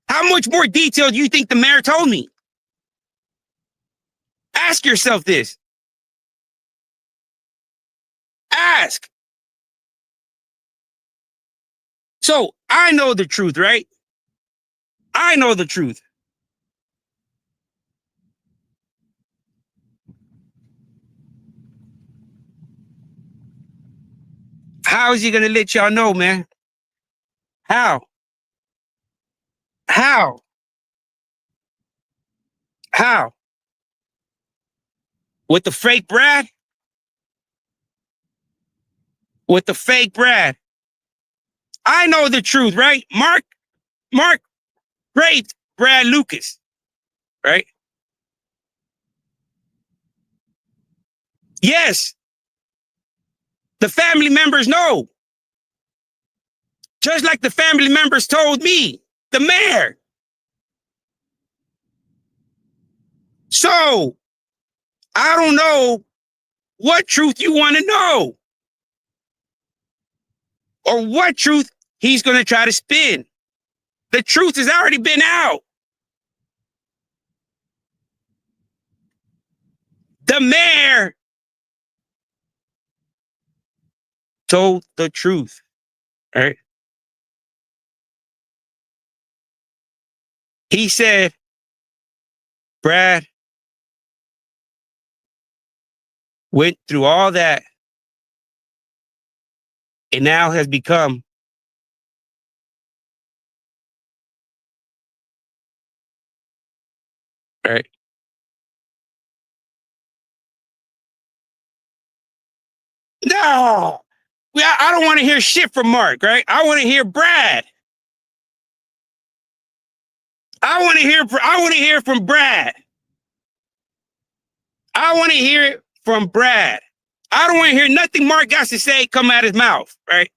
How much more detail do you think the mayor told me? Ask yourself this. Ask. So I know the truth, right? I know the truth. How is he going to let y'all know, man? How? How? How? With the fake Brad? With the fake Brad. I know the truth, right? Mark raped Brad Lucas. right? Yes, the family members know. Just like the family members told me, the mayor. So I don't know what truth you want to know or what truth he's going to try to spin. The truth has already been out. The mayor told the truth. All right. He said, Brad went through all that and now has become right. No, I don't want to hear shit from Mark, right? I want to hear Brad. I want to hear from Brad. I want to hear it from Brad. I don't want to hear nothing Mark got to say come out his mouth, right?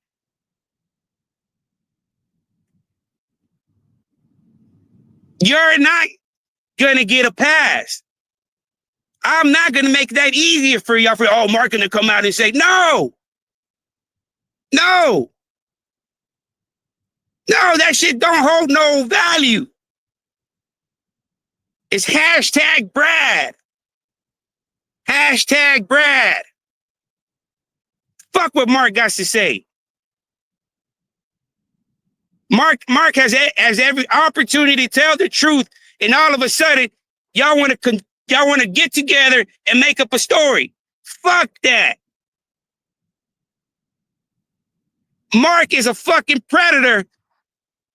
You're not going to get a pass. I'm not going to make that easier for y'all for, oh, Mark going to come out and say, no, no, no, that shit don't hold no value. It's hashtag Brad. Hashtag Brad. Fuck what Mark got to say. Mark has every opportunity to tell the truth, and all of a sudden, y'all want to get together and make up a story. Fuck that. Mark is a fucking predator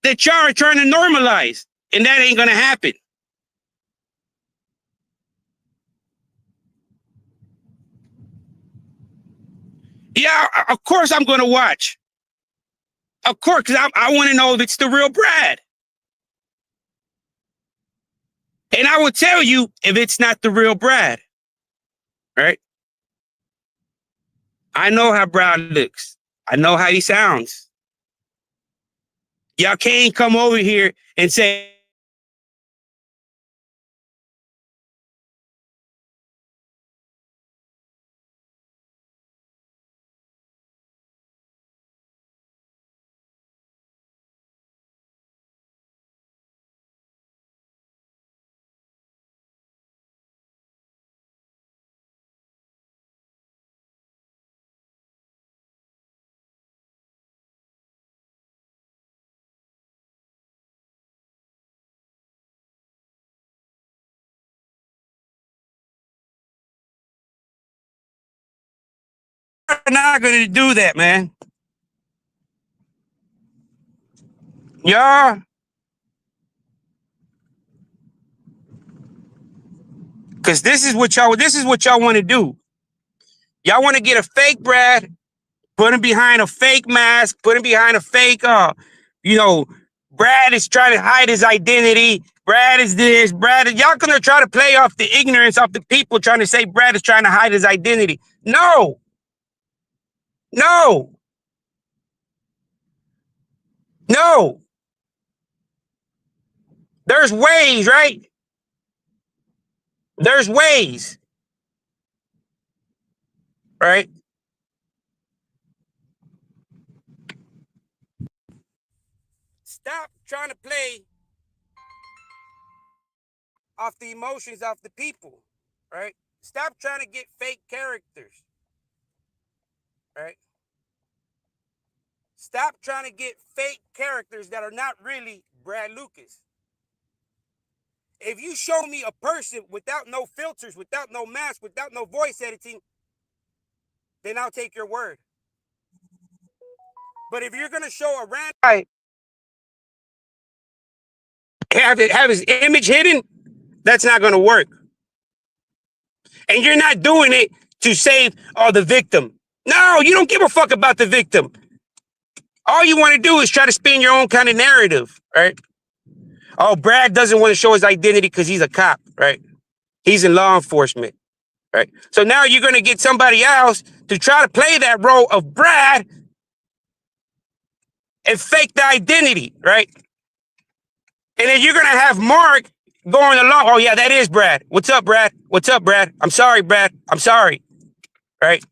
that y'all are trying to normalize, and that ain't gonna happen. Yeah, of course I'm gonna watch. Of course, because I want to know if it's the real Brad. And I will tell you if it's not the real Brad. Right? I know how Brad looks. I know how he sounds. Y'all can't come over here and say, we're not going to do that, man. Y'all, because this is what y'all want to do. Y'all want to get a fake Brad, put him behind a fake mask, put him behind a fake, Brad is trying to hide his identity. Brad is this, Brad is, y'all gonna try to play off the ignorance of the people trying to say Brad is trying to hide his identity. No, no, no. There's ways, right? There's ways, right? Stop trying to play off the emotions of the people, right? Stop trying to get fake characters, right? Stop trying to get fake characters that are not really Brad Lucas. If you show me a person without no filters, without no mask, without no voice editing, then I'll take your word. But if you're gonna show a random guy have his image hidden, that's not gonna work. And you're not doing it to save the victim. No, you don't give a fuck about the victim. All you want to do is try to spin your own kind of narrative, right? Oh, Brad doesn't want to show his identity because he's a cop, right? He's in law enforcement, right? So now you're going to get somebody else to try to play that role of Brad and fake the identity, right? And then you're going to have Mark going along. Oh, yeah, that is Brad. What's up, Brad? What's up, Brad? I'm sorry, Brad. I'm sorry, right?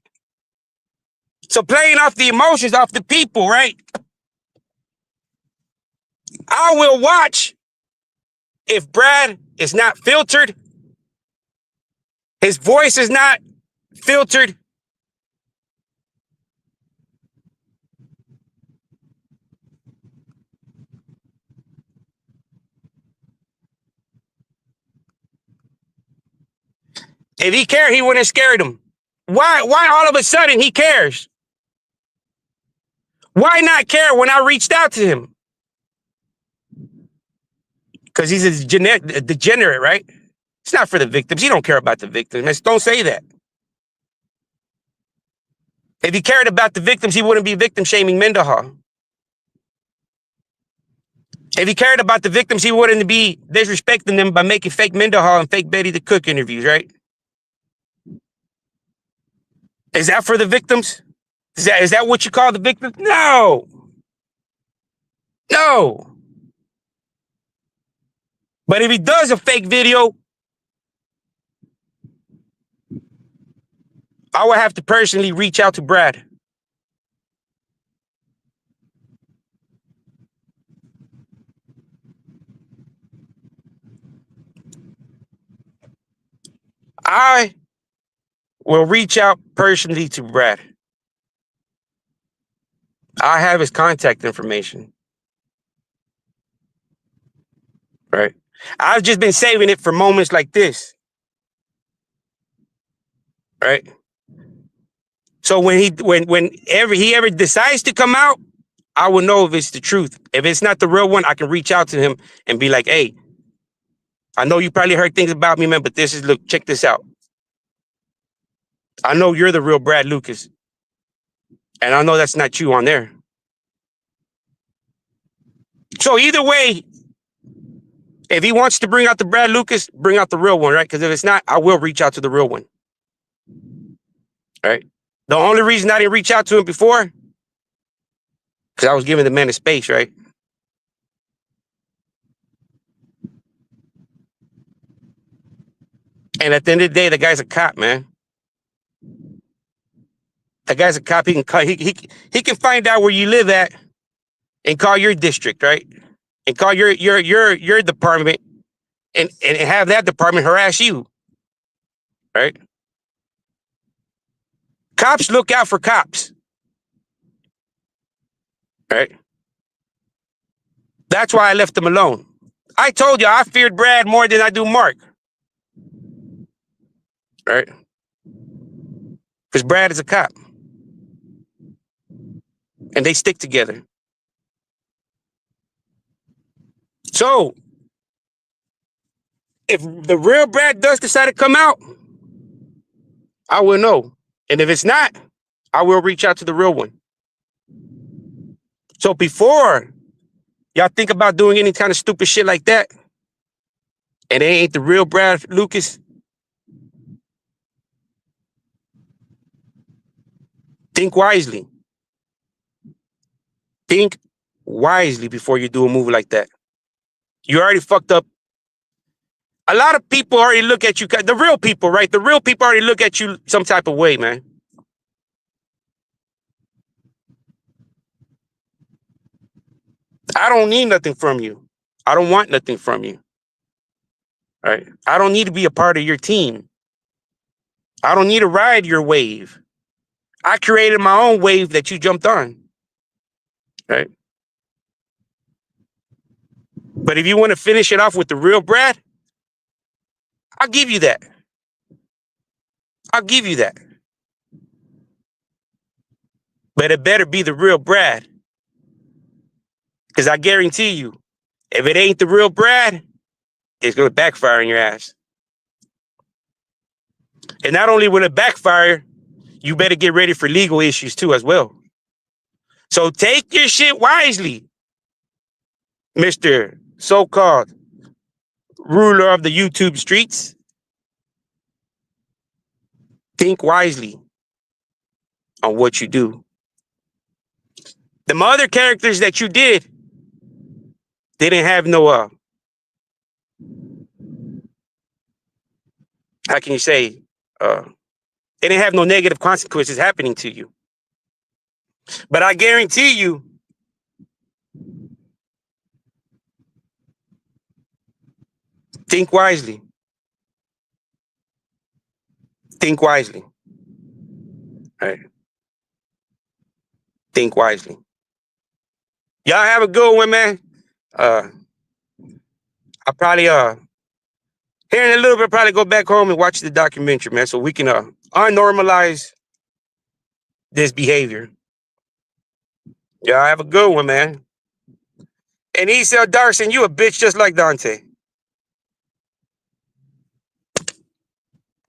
So playing off the emotions off the people, right? I will watch if Brad is not filtered, his voice is not filtered. If he cared, he wouldn't have scared him. Why all of a sudden he cares? Why not care when I reached out to him? Because he's a degenerate, right? It's not for the victims. He don't care about the victims. Don't say that. If he cared about the victims, he wouldn't be victim shaming Mendenhall. If he cared about the victims, he wouldn't be disrespecting them by making fake Mendenhall and fake Betty the Cook interviews, right? Is that for the victims? Is that what you call the victims? No. No. But if he does a fake video, I would have to personally reach out to Brad. I will reach out personally to Brad. I have his contact information. Right? I've just been saving it for moments like this. Right? So when he ever decides to come out, I will know if it's the truth. If it's not the real one, I can reach out to him and be like, hey, I know you probably heard things about me, man, but look, check this out. I know you're the real Brad Lucas. And I know that's not you on there. So either way, if he wants to bring out the Brad Lucas, bring out the real one, right? Because if it's not, I will reach out to the real one. Right? The only reason I didn't reach out to him before, because I was giving the man a space, right? And at the end of the day, the guy's a cop, man. That guy's a cop. He can find out where you live at and call your district, right? And call your department and have that department harass you, right? Cops look out for cops, right? That's why I left him alone. I told you I feared Brad more than I do Mark, right? Because Brad is a cop. And they stick together. So, if the real Brad does decide to come out, I will know. And if it's not, I will reach out to the real one. So before y'all think about doing any kind of stupid shit like that, and it ain't the real Brad Lucas, think wisely. Think wisely before you do a move like that. You already fucked up. A lot of people already look at you, the real people, right? The real people already look at you some type of way, man. I don't need nothing from you. I don't want nothing from you. Right? I don't need to be a part of your team. I don't need to ride your wave. I created my own wave that you jumped on. Right? But if you want to finish it off with the real Brad, I'll give you that. I'll give you that. But it better be the real Brad. Because I guarantee you, if it ain't the real Brad, it's going to backfire on your ass. And not only will it backfire, you better get ready for legal issues too as well. So take your shit wisely, Mr. So-called ruler of the YouTube streets, think wisely on what you do. The other characters that you did, they didn't have no how can you say, they didn't have no negative consequences happening to you. But I guarantee you, think wisely. Think wisely. All right. Think wisely. Y'all have a good one, man. I probably here in a little bit probably go back home and watch the documentary, man, so we can unnormalize this behavior. Y'all have a good one, man. And Esau Darson, you a bitch just like Dante.